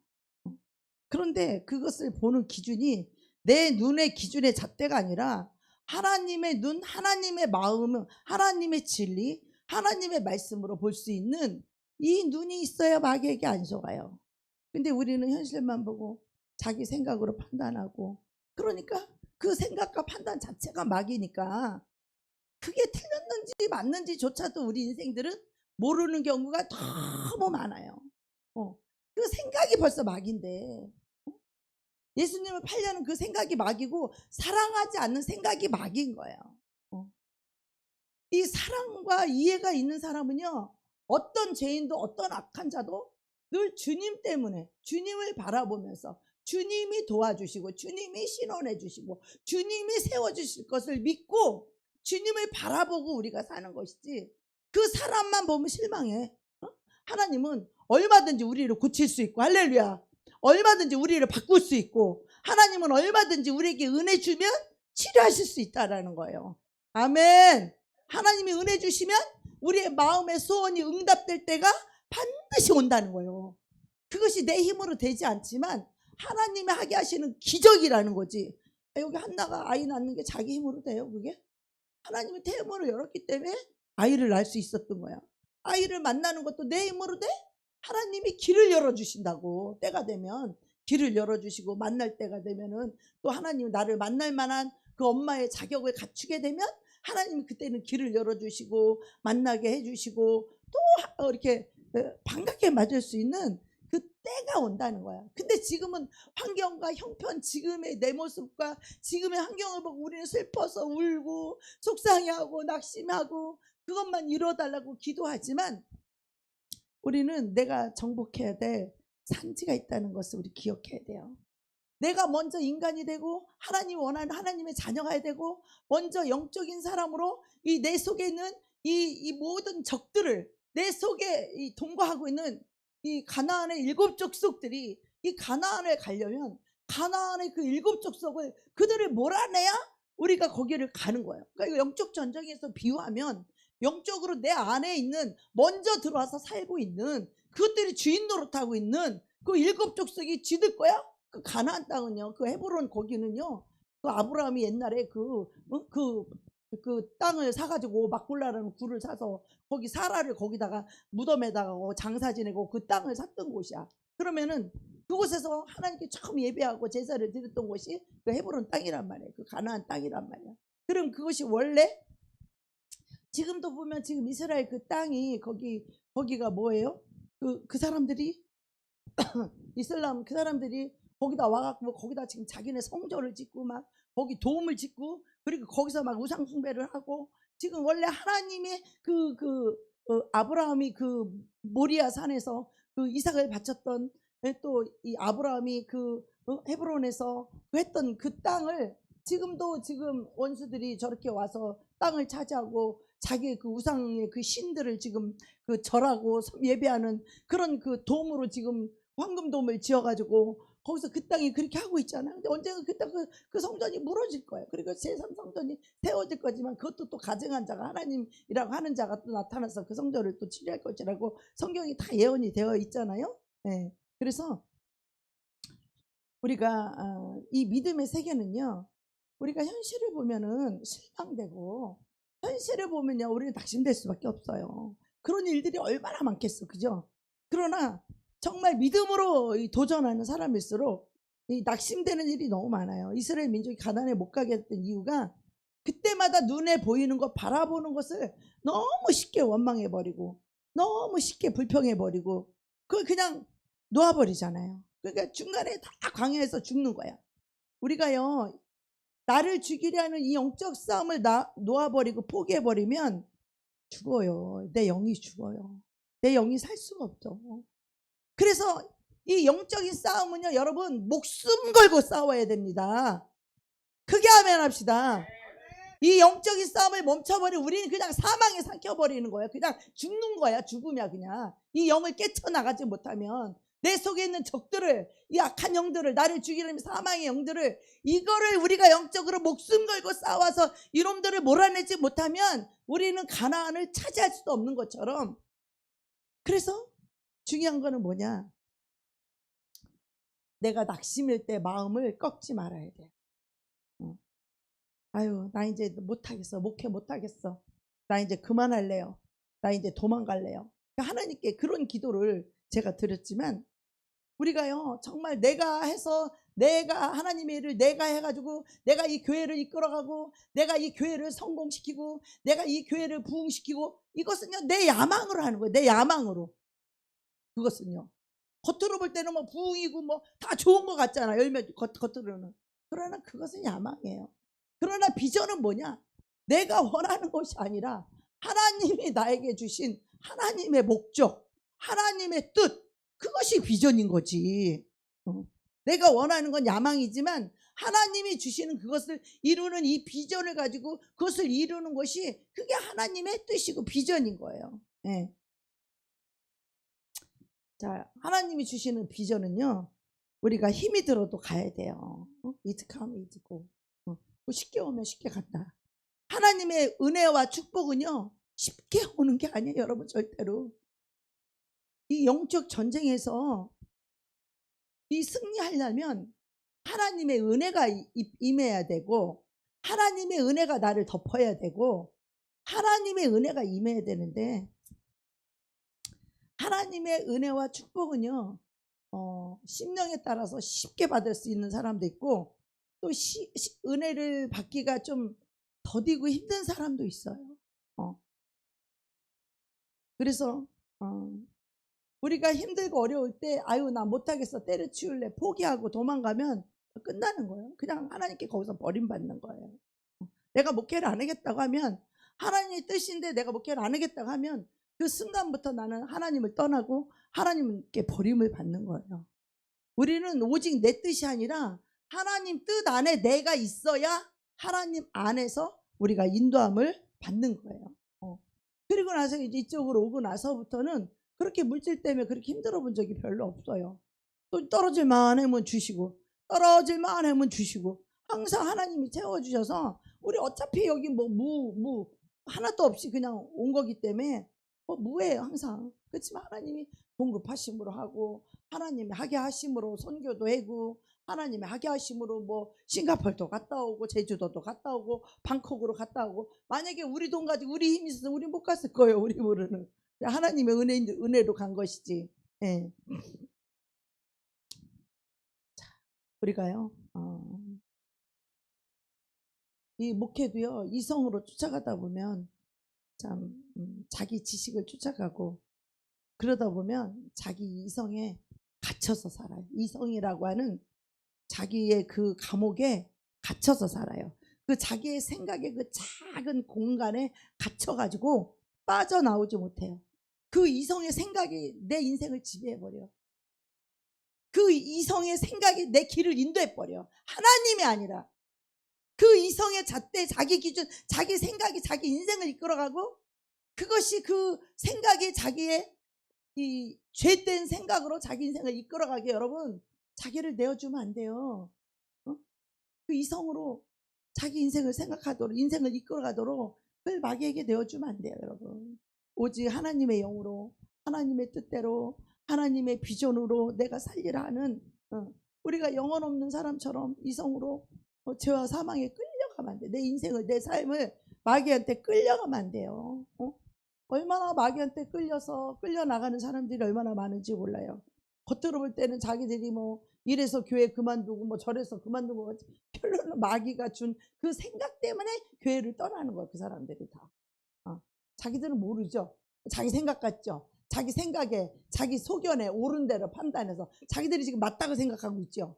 그런데 그것을 보는 기준이 내 눈의 기준의 잣대가 아니라 하나님의 눈, 하나님의 마음, 하나님의 진리, 하나님의 말씀으로 볼 수 있는 이 눈이 있어야 마귀에게 안 속아요. 근데 우리는 현실만 보고 자기 생각으로 판단하고 그러니까 그 생각과 판단 자체가 마귀니까 그게 틀렸는지 맞는지조차도 우리 인생들은 모르는 경우가 너무 많아요. 그 생각이 벌써 마귀인데 예수님을 팔려는 그 생각이 마귀고 사랑하지 않는 생각이 마귀인 거예요. 이 사랑과 이해가 있는 사람은요. 어떤 죄인도 어떤 악한 자도 늘 주님 때문에 주님을 바라보면서 주님이 도와주시고 주님이 신원해 주시고 주님이 세워주실 것을 믿고 주님을 바라보고 우리가 사는 것이지 그 사람만 보면 실망해. 하나님은 얼마든지 우리를 고칠 수 있고 할렐루야. 얼마든지 우리를 바꿀 수 있고 하나님은 얼마든지 우리에게 은혜 주면 치료하실 수 있다라는 거예요. 아멘. 하나님이 은혜 주시면 우리의 마음의 소원이 응답될 때가 반드시 온다는 거예요. 그것이 내 힘으로 되지 않지만 하나님이 하게 하시는 기적이라는 거지. 여기 한나가 아이 낳는 게 자기 힘으로 돼요? 그게? 하나님이 태문을 열었기 때문에 아이를 낳을 수 있었던 거야. 아이를 만나는 것도 내 힘으로 돼? 하나님이 길을 열어주신다고. 때가 되면 길을 열어주시고 만날 때가 되면은 또 하나님이 나를 만날 만한 그 엄마의 자격을 갖추게 되면 하나님이 그때는 길을 열어주시고 만나게 해주시고 또 이렇게 반갑게 맞을 수 있는 그 때가 온다는 거야. 근데 지금은 환경과 형편, 지금의 내 모습과 지금의 환경을 보고 우리는 슬퍼서 울고 속상해하고 낙심하고 그것만 이뤄달라고 기도하지만 우리는 내가 정복해야 될 산지가 있다는 것을 우리 기억해야 돼요. 내가 먼저 인간이 되고 하나님 원하는 하나님의 자녀가 되고 먼저 영적인 사람으로 이 내 속에 있는 이 모든 적들을 내 속에 동거하고 있는 이 가나안의 7 족속들이 이 가나안에 가려면 가나안의 그 7 족속을 그들을 몰아내야 우리가 거기를 가는 거예요. 그러니까 영적 전쟁에서 비유하면 영적으로 내 안에 있는 먼저 들어와서 살고 있는 그것들이 주인 노릇하고 있는 그 7 족속이 쥐들 거야? 그 가나안 땅은요, 그 헤브론 거기는요, 그 아브라함이 옛날에 그 땅을 사가지고 막골라라는 굴을 사서 거기 사라를 거기다가 무덤에다가 장사 지내고 그 땅을 샀던 곳이야. 그러면은 그곳에서 하나님께 처음 예배하고 제사를 드렸던 곳이 그 헤브론 땅이란 말이에요. 그 가나안 땅이란 말이야. 그럼 그것이 원래 지금도 보면 지금 이스라엘 그 땅이 거기가 뭐예요? 그 사람들이 이슬람 그 사람들이 거기다 와갖고 거기다 지금 자기네 성전을 짓고 막 거기 도움을 짓고 그리고 거기서 막 우상 숭배를 하고 지금 원래 하나님의 아브라함이 그 모리아 산에서 그 이삭을 바쳤던 또 이 아브라함이 헤브론에서 했던 그 땅을 지금도 지금 원수들이 저렇게 와서 땅을 차지하고 자기의 그 우상의 그 신들을 지금 그 절하고 예배하는 그런 그 돔으로 지금 황금돔을 지어가지고 거기서 그 땅이 그렇게 하고 있잖아요. 근데 언젠가 그 성전이 무너질 거예요. 그리고 제3성전이 세워질 거지만 그것도 또 가증한 자가 하나님이라고 하는 자가 또 나타나서 그 성전을 또 치료할 것이라고 성경이 다 예언이 되어 있잖아요. 네. 그래서 우리가 이 믿음의 세계는요, 우리가 현실을 보면은 실망되고 현실을 보면요 우리는 낙심될 수밖에 없어요. 그런 일들이 얼마나 많겠어, 그죠? 그러나 정말 믿음으로 도전하는 사람일수록 이 낙심되는 일이 너무 많아요. 이스라엘 민족이 가나안에 못 가게 했던 이유가 그때마다 눈에 보이는 것, 바라보는 것을 너무 쉽게 원망해버리고 너무 쉽게 불평해버리고 그걸 그냥 놓아버리잖아요. 그러니까 중간에 다 광야에서 죽는 거야. 우리가요 나를 죽이려 하는 이 영적 싸움을 놓아버리고 포기해버리면 죽어요. 내 영이 죽어요. 내 영이 살 수가 없죠. 그래서 이 영적인 싸움은요 여러분 목숨 걸고 싸워야 됩니다. 크게 아멘 합시다. 이 영적인 싸움을 멈춰버리면 우리는 그냥 사망에 삼켜버리는 거예요. 그냥 죽는 거야. 죽음이야 그냥. 이 영을 깨쳐나가지 못하면 내 속에 있는 적들을, 이 악한 영들을, 나를 죽이려는 사망의 영들을, 이거를 우리가 영적으로 목숨 걸고 싸워서 이놈들을 몰아내지 못하면 우리는 가나안을 차지할 수도 없는 것처럼. 그래서 중요한 거는 뭐냐, 내가 낙심일 때 마음을 꺾지 말아야 돼. 아유 나 이제 못하겠어, 목회 못하겠어, 나 이제 그만할래요, 나 이제 도망갈래요. 하나님께 그런 기도를 제가 드렸지만 우리가요 정말 내가 해서, 내가 하나님의 일을 내가 해가지고 내가 이 교회를 이끌어가고 내가 이 교회를 성공시키고 내가 이 교회를 부흥시키고, 이것은요 내 야망으로 하는 거예요. 내 야망으로. 그것은요 겉으로 볼 때는 뭐 부흥이고 뭐 다 좋은 것 같잖아, 열매 겉으로는. 그러나 그것은 야망이에요. 그러나 비전은 뭐냐, 내가 원하는 것이 아니라 하나님이 나에게 주신 하나님의 목적, 하나님의 뜻, 그것이 비전인 거지. 내가 원하는 건 야망이지만 하나님이 주시는 그것을 이루는 이 비전을 가지고 그것을 이루는 것이 그게 하나님의 뜻이고 비전인 거예요. 네. 자, 하나님이 주시는 비전은요 우리가 힘이 들어도 가야 돼요. 이득하면 이득고 쉽게 오면 쉽게 간다. 하나님의 은혜와 축복은요 쉽게 오는 게 아니에요 여러분. 절대로 이 영적 전쟁에서 이 승리하려면 하나님의 은혜가 임해야 되고 하나님의 은혜가 나를 덮어야 되고 하나님의 은혜가 임해야 되는데, 하나님의 은혜와 축복은요 심령에 따라서 쉽게 받을 수 있는 사람도 있고 또 은혜를 받기가 좀 더디고 힘든 사람도 있어요. 그래서 우리가 힘들고 어려울 때 아유 나 못하겠어, 때려치울래, 포기하고 도망가면 끝나는 거예요. 그냥 하나님께 거기서 버림받는 거예요. 내가 목회를 안 하겠다고 하면, 하나님의 뜻인데 내가 목회를 안 하겠다고 하면 그 순간부터 나는 하나님을 떠나고 하나님께 버림을 받는 거예요. 우리는 오직 내 뜻이 아니라 하나님 뜻 안에 내가 있어야 하나님 안에서 우리가 인도함을 받는 거예요. 그리고 나서 이제 이쪽으로 오고 나서부터는 그렇게 물질 때문에 그렇게 힘들어 본 적이 별로 없어요. 또 떨어질만 하면 주시고 떨어질만 하면 주시고 항상 하나님이 채워주셔서 우리 어차피 여기 뭐 무 하나도 없이 그냥 온 거기 때문에 무해요 항상. 그렇지만 하나님이 공급하심으로 하고 하나님이 하게 하심으로 선교도 하고 하나님이 하게 하심으로 뭐 싱가포르도 갔다 오고 제주도도 갔다 오고 방콕으로 갔다 오고, 만약에 우리 돈 가지고 우리 힘이 있어서 우리 못 갔을 거예요. 우리 모르는 하나님의 은혜로 간 것이지. 예. 자, 우리가요 이 목회도요 이성으로 쫓아가다 보면 참 자기 지식을 쫓아가고 그러다 보면 자기 이성에 갇혀서 살아요. 이성이라고 하는 자기의 그 감옥에 갇혀서 살아요. 그 자기의 생각의 그 작은 공간에 갇혀가지고 빠져나오지 못해요. 그 이성의 생각이 내 인생을 지배해버려. 그 이성의 생각이 내 길을 인도해버려. 하나님이 아니라 그 이성의 잣대, 자기 기준, 자기 생각이 자기 인생을 이끌어가고 그것이 그 생각이 자기의 이 죄된 생각으로 자기 인생을 이끌어가게 여러분 자기를 내어주면 안 돼요. 그 이성으로 자기 인생을 생각하도록, 인생을 이끌어가도록 그걸 마귀에게 내어주면 안 돼요, 여러분. 오직 하나님의 영으로, 하나님의 뜻대로, 하나님의 비전으로 내가 살리라 하는, 우리가 영혼 없는 사람처럼 이성으로 죄와 사망에 끌려가면 안 돼. 내 인생을, 내 삶을 마귀한테 끌려가면 안 돼요. 얼마나 마귀한테 끌려나가는 사람들이 얼마나 많은지 몰라요. 겉으로 볼 때는 자기들이 뭐 이래서 교회 그만두고 뭐 저래서 그만두고, 결론은 마귀가 준 그 생각 때문에 교회를 떠나는 거야, 그 사람들이 다. 자기들은 모르죠. 자기 생각 같죠. 자기 생각에, 자기 소견에 옳은 대로 판단해서 자기들이 지금 맞다고 생각하고 있죠.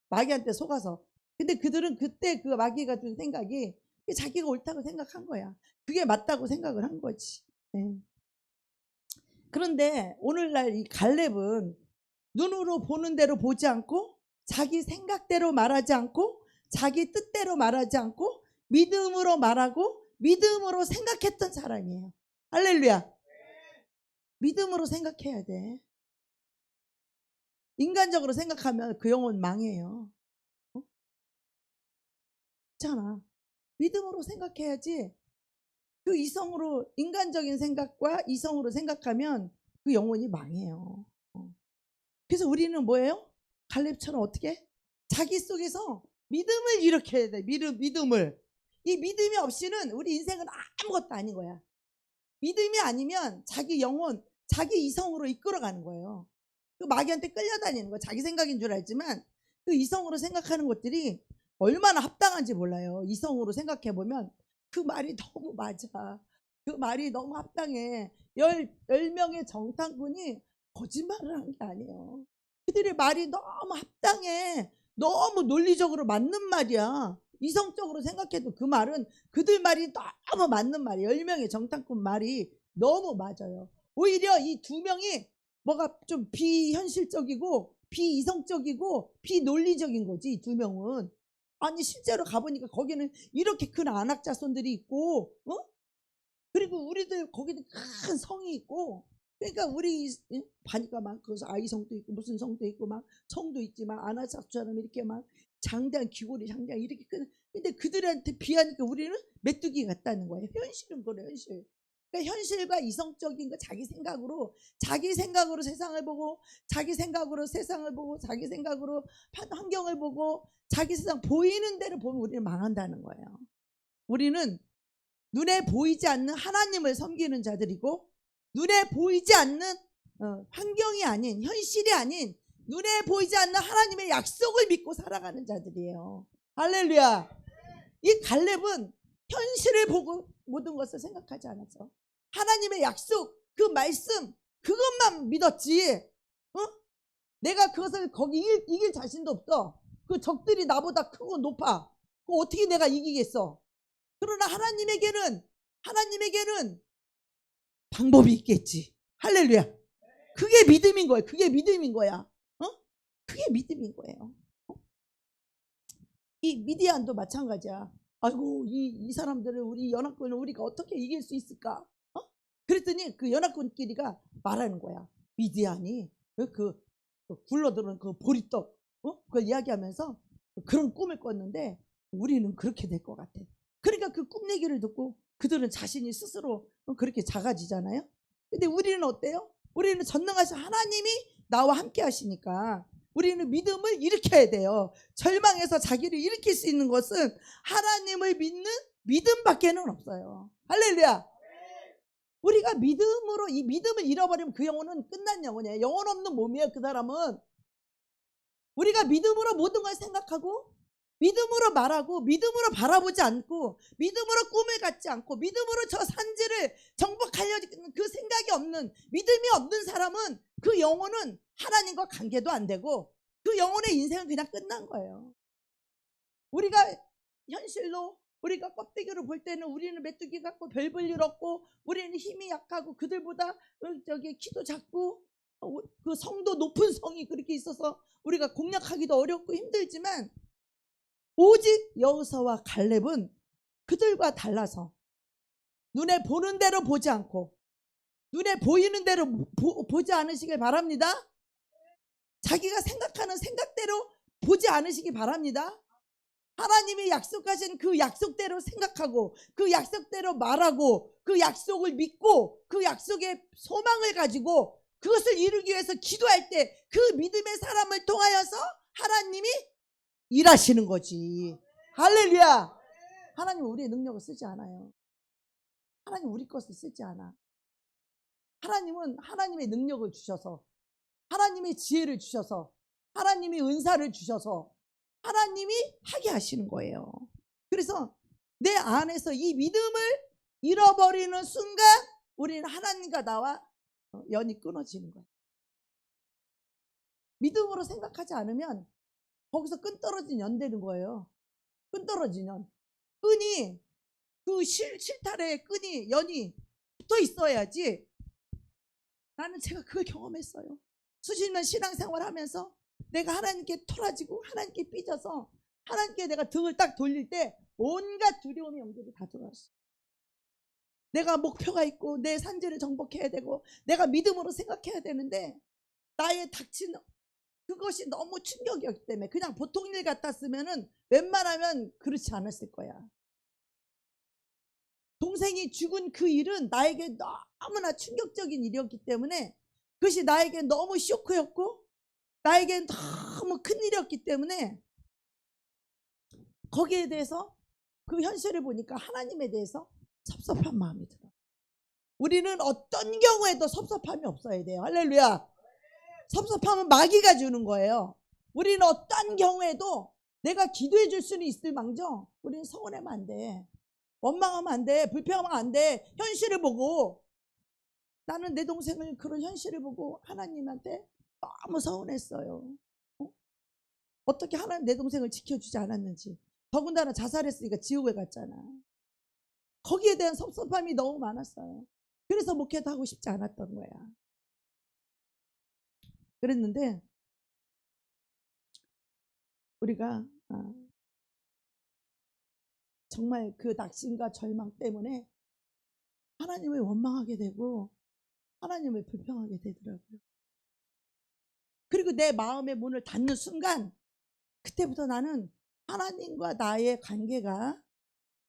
마귀한테 속아서. 근데 그들은 그때 그 마귀가 준 생각이 자기가 옳다고 생각한 거야. 그게 맞다고 생각을 한 거지. 네. 그런데 오늘날 이 갈렙은 눈으로 보는 대로 보지 않고, 자기 생각대로 말하지 않고, 자기 뜻대로 말하지 않고, 믿음으로 말하고 믿음으로 생각했던 사람이에요. 할렐루야. 믿음으로 생각해야 돼. 인간적으로 생각하면 그 영혼 망해요. 그렇잖아. 믿음으로 생각해야지. 그 이성으로, 인간적인 생각과 이성으로 생각하면 그 영혼이 망해요. 그래서 우리는 뭐예요? 갈렙처럼 어떻게? 자기 속에서 믿음을 일으켜야 돼. 믿음을. 이 믿음이 없이는 우리 인생은 아무것도 아닌 거야. 믿음이 아니면 자기 영혼, 자기 이성으로 이끌어가는 거예요. 그 마귀한테 끌려다니는 거야. 자기 생각인 줄 알지만 그 이성으로 생각하는 것들이 얼마나 합당한지 몰라요. 이성으로 생각해보면 그 말이 너무 맞아. 그 말이 너무 합당해. 10명의 정탐꾼이 거짓말을 한 게 아니에요. 그들의 말이 너무 합당해. 너무 논리적으로 맞는 말이야. 이성적으로 생각해도 그 말은 그들 말이 너무 맞는 말이에요. 10명의 정탐꾼 말이 너무 맞아요. 오히려 이 2명이 뭐가 좀 비현실적이고 비이성적이고 비논리적인 거지. 이 2명은. 아니 실제로 가보니까 거기는 이렇게 큰 안악자손들이 있고, 그리고 우리들 거기는 큰 성이 있고, 그러니까 우리 가니까 막 거기서 아이성도 있고 무슨 성도 있고 막 성도 있지만 안악자처럼 이렇게 막 장대한 귀골이 장대한 이렇게 큰. 근데 그들한테 비하니까 우리는 메뚜기 같다는 거예요. 현실은 그래, 현실. 그러니까 현실과 이성적인 거, 자기 생각으로 세상을 보고, 자기 생각으로 세상을 보고, 자기 생각으로 환경을 보고, 자기 세상 보이는 대로 보면 우리는 망한다는 거예요. 우리는 눈에 보이지 않는 하나님을 섬기는 자들이고, 눈에 보이지 않는 환경이 아닌, 현실이 아닌 눈에 보이지 않는 하나님의 약속을 믿고 살아가는 자들이에요. 할렐루야. 이 갈렙은 현실을 보고 모든 것을 생각하지 않았어. 하나님의 약속, 그 말씀, 그것만 믿었지. 내가 그것을 거기 이길 자신도 없어. 그 적들이 나보다 크고 높아. 그거 어떻게 내가 이기겠어? 그러나 하나님에게는 방법이 있겠지. 할렐루야. 그게 믿음인 거예요. 그게 믿음인 거야. 그게 믿음인 거예요. 이 미디안도 마찬가지야. 아이고 이 사람들을, 우리 연합군을 우리가 어떻게 이길 수 있을까? 그랬더니 그 연합군끼리가 말하는 거야. 미디안이 그 굴러들어오는 그 보리떡, 그걸 이야기하면서 그런 꿈을 꿨는데 우리는 그렇게 될 것 같아. 그러니까 그 꿈 얘기를 듣고 그들은 자신이 스스로 그렇게 작아지잖아요. 근데 우리는 어때요? 우리는 전능하신 하나님이 나와 함께 하시니까 우리는 믿음을 일으켜야 돼요. 절망에서 자기를 일으킬 수 있는 것은 하나님을 믿는 믿음밖에는 없어요. 할렐루야. 우리가 믿음으로, 이 믿음을 잃어버리면 그 영혼은 끝난 영혼이에요. 영혼 없는 몸이에요. 그 사람은. 우리가 믿음으로 모든 걸 생각하고 믿음으로 말하고 믿음으로 바라보지 않고 믿음으로 꿈을 갖지 않고 믿음으로 저 산지를 정복하려는 그 생각이 없는, 믿음이 없는 사람은 그 영혼은 하나님과 관계도 안 되고 그 영혼의 인생은 그냥 끝난 거예요. 우리가 현실로, 우리가 껍데기로 볼 때는 우리는 메뚜기 같고 별 볼 일 없고 우리는 힘이 약하고 그들보다 키도 작고 그 성도 높은 성이 그렇게 있어서 우리가 공략하기도 어렵고 힘들지만, 오직 여호수아와 갈렙은 그들과 달라서 눈에 보는 대로 보지 않고 눈에 보이는 대로 보지 않으시길 바랍니다. 자기가 생각하는 생각대로 보지 않으시기 바랍니다. 하나님이 약속하신 그 약속대로 생각하고 그 약속대로 말하고 그 약속을 믿고 그 약속의 소망을 가지고 그것을 이루기 위해서 기도할 때 그 믿음의 사람을 통하여서 하나님이 일하시는 거지. 할렐루야. 하나님 우리의 능력을 쓰지 않아요. 하나님 우리 것을 쓰지 않아. 하나님은 하나님의 능력을 주셔서, 하나님의 지혜를 주셔서, 하나님의 은사를 주셔서 하나님이 하게 하시는 거예요. 그래서 내 안에서 이 믿음을 잃어버리는 순간 우리는 하나님과 나와 연이 끊어지는 거예요. 믿음으로 생각하지 않으면 거기서 끈 떨어진 연 되는 거예요. 끈 떨어진 연. 끈이 그 실타래에 끈이 연이 붙어 있어야지. 나는 제가 그걸 경험했어요. 수십 년 신앙생활 하면서 내가 하나님께 토라지고 하나님께 삐져서 하나님께 내가 등을 딱 돌릴 때 온갖 두려움의 영들이 다 들어왔어. 내가 목표가 있고 내 산지를 정복해야 되고 내가 믿음으로 생각해야 되는데 나의 닥친 그것이 너무 충격이었기 때문에 그냥 보통 일 같았으면은 웬만하면 그렇지 않았을 거야. 동생이 죽은 그 일은 나에게 너무나 충격적인 일이었기 때문에 그것이 나에게 너무 쇼크였고 나에게 너무 큰 일이었기 때문에 거기에 대해서 그 현실을 보니까 하나님에 대해서 섭섭한 마음이 들어. 우리는 어떤 경우에도 섭섭함이 없어야 돼요. 할렐루야. 섭섭함은 마귀가 주는 거예요. 우리는 어떤 경우에도 내가 기도해 줄 수는 있을 망정 우리는 서운하면 안 돼. 원망하면 안 돼. 불평하면 안 돼. 현실을 보고 나는 내 동생을 그런 현실을 보고 하나님한테 너무 서운했어요. 어떻게 하나님 내 동생을 지켜주지 않았는지. 더군다나 자살했으니까 지옥에 갔잖아. 거기에 대한 섭섭함이 너무 많았어요. 그래서 목회도 하고 싶지 않았던 거야. 그랬는데 우리가 정말 그 낙심과 절망 때문에 하나님을 원망하게 되고 하나님을 불평하게 되더라고요. 그리고 내 마음의 문을 닫는 순간 그때부터 나는 하나님과 나의 관계가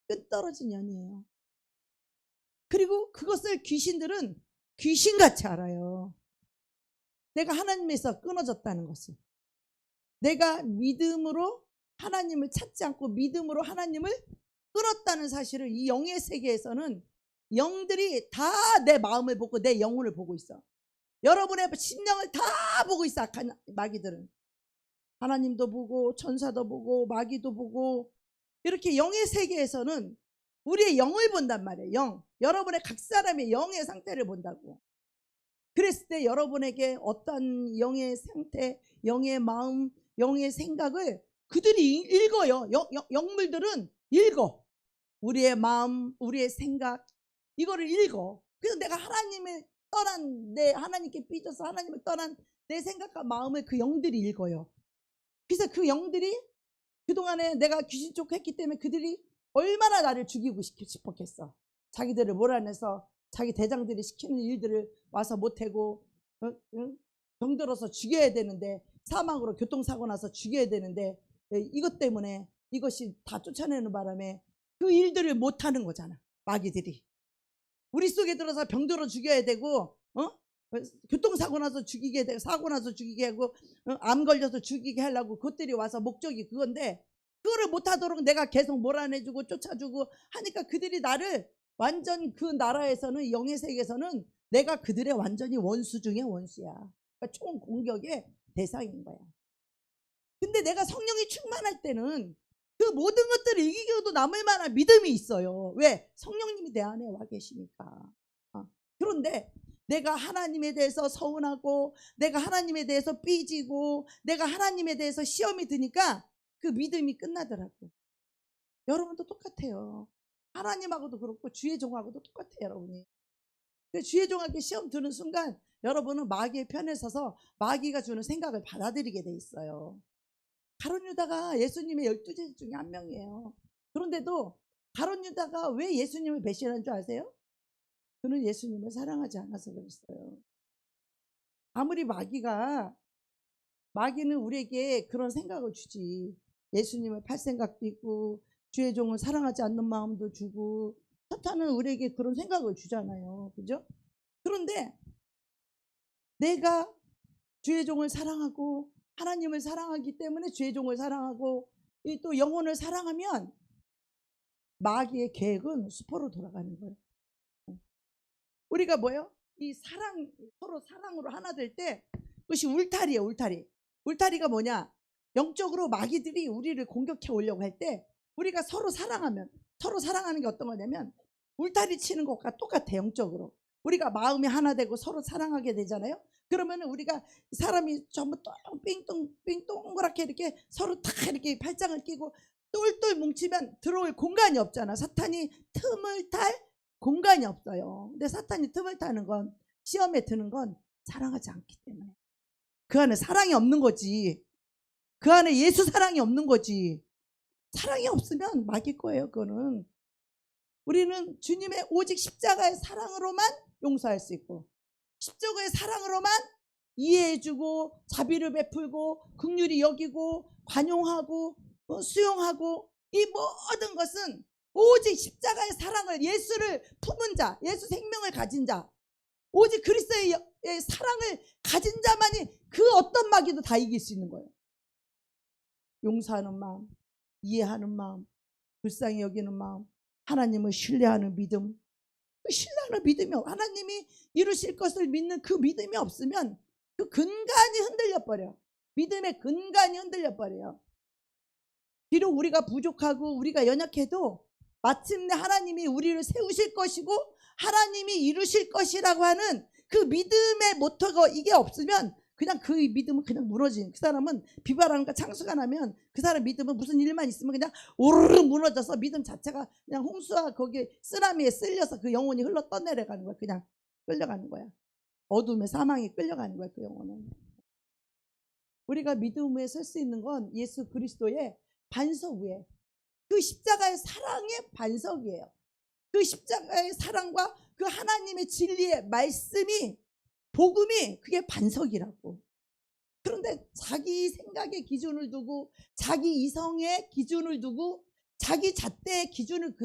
끝떨어진 연이에요. 그리고 그것을 귀신들은 귀신같이 알아요. 내가 하나님에서 끊어졌다는 것을. 내가 믿음으로 하나님을 찾지 않고 믿음으로 하나님을 끊었다는 사실을 이 영의 세계에서는 영들이 다 내 마음을 보고 내 영혼을 보고 있어. 여러분의 심령을 다 보고 있어. 악한 마귀들은. 하나님도 보고 천사도 보고 마귀도 보고 이렇게 영의 세계에서는 우리의 영을 본단 말이에요. 영. 여러분의 각 사람의 영의 상태를 본다고. 그랬을 때 여러분에게 어떤 영의 상태, 영의 마음, 영의 생각을 그들이 읽어요. 영물들은 읽어. 우리의 마음, 우리의 생각 이거를 읽어. 그래서 내가 하나님을 떠난 하나님께 삐져서 하나님을 떠난 내 생각과 마음을 그 영들이 읽어요. 그래서 그 영들이 그동안에 내가 귀신 쫓했기 때문에 그들이 얼마나 나를 죽이고 싶었겠어. 자기들을 몰아내서 자기 대장들이 시키는 일들을 와서 못하고 병들어서 죽여야 되는데 사망으로 교통사고 나서 죽여야 되는데 이것 때문에 이것이 다 쫓아내는 바람에 그 일들을 못하는 거잖아. 마귀들이. 우리 속에 들어서 병들어 죽여야 되고 교통사고 나서 죽이게 되고 사고 나서 죽이게 하고 암 걸려서 죽이게 하려고 그것들이 와서 목적이 그건데 그거를 못하도록 내가 계속 몰아내주고 쫓아주고 하니까 그들이 나를 완전 그 나라에서는 영의 세계에서는 내가 그들의 완전히 원수 중에 원수야. 그러니까 총 공격의 대상인 거야. 근데 내가 성령이 충만할 때는 그 모든 것들을 이기고도 남을 만한 믿음이 있어요. 왜? 성령님이 내 안에 와 계시니까. 그런데 내가 하나님에 대해서 서운하고 내가 하나님에 대해서 삐지고 내가 하나님에 대해서 시험이 드니까 그 믿음이 끝나더라고요. 여러분도 똑같아요. 하나님하고도 그렇고 주의 종하고도 똑같아요. 여러분이. 주의 종에게 시험 드는 순간 여러분은 마귀의 편에 서서 마귀가 주는 생각을 받아들이게 돼 있어요. 가룟 유다가 예수님의 12제자 중에 한 명이에요. 그런데도 가룟 유다가 왜 예수님을 배신한 줄 아세요? 그는 예수님을 사랑하지 않아서 그랬어요. 아무리 마귀가 마귀는 우리에게 그런 생각을 주지. 예수님을 팔 생각도 있고 주의 종을 사랑하지 않는 마음도 주고, 사탄은 우리에게 그런 생각을 주잖아요. 그죠? 그런데 내가 주의 종을 사랑하고 하나님을 사랑하기 때문에 주의 종을 사랑하고 또 영혼을 사랑하면 마귀의 계획은 수포로 돌아가는 거예요. 우리가 뭐예요? 이 사랑, 서로 사랑으로 하나 될 때 그것이 울타리예요. 울타리. 울타리가 뭐냐? 영적으로 마귀들이 우리를 공격해 오려고 할 때 우리가 서로 사랑하면, 서로 사랑하는 게 어떤 거냐면 울타리 치는 것과 똑같아. 영적으로 우리가 마음이 하나 되고 서로 사랑하게 되잖아요. 그러면 우리가 사람이 전부 동그랗게 이렇게 서로 다 이렇게 팔짱을 끼고 똘똘 뭉치면 들어올 공간이 없잖아. 사탄이 틈을 탈 공간이 없어요. 근데 사탄이 틈을 타는 건, 시험에 드는 건 사랑하지 않기 때문에. 그 안에 사랑이 없는 거지. 그 안에 예수 사랑이 없는 거지. 사랑이 없으면 마귀 거예요. 그거는. 우리는 주님의 오직 십자가의 사랑으로만 용서할 수 있고, 십자가의 사랑으로만 이해해주고 자비를 베풀고 긍휼히 여기고 관용하고 수용하고, 이 모든 것은 오직 십자가의 사랑을, 예수를 품은 자, 예수 생명을 가진 자, 오직 그리스도의 사랑을 가진 자만이 그 어떤 마귀도 다 이길 수 있는 거예요. 용서하는 마음, 이해하는 마음, 불쌍히 여기는 마음, 하나님을 신뢰하는 믿음. 신뢰하는 믿음이, 하나님이 이루실 것을 믿는 그 믿음이 없으면 그 근간이 흔들려 버려. 믿음의 근간이 흔들려 버려요. 비록 우리가 부족하고 우리가 연약해도 마침내 하나님이 우리를 세우실 것이고 하나님이 이루실 것이라고 하는 그 믿음의 모터가 이게 없으면 그냥 그 믿음은 그냥 무너지는, 그 사람은 비바람과 창수가 나면 그 사람 믿음은 무슨 일만 있으면 그냥 오르르 무너져서 믿음 자체가 그냥 홍수와 거기에 쓰나미에 쓸려서 그 영혼이 흘러 떠내려가는 거야. 그냥 끌려가는 거야. 어둠의 사망에 끌려가는 거야. 그 영혼은. 우리가 믿음 위에 설 수 있는 건 예수 그리스도의 반석 위에, 그 십자가의 사랑의 반석이에요. 그 십자가의 사랑과 그 하나님의 진리의 말씀이, 복음이, 그게 반석이라고. 그런데 자기 생각의 기준을 두고 자기 이성의 기준을 두고 자기 잣대의 기준을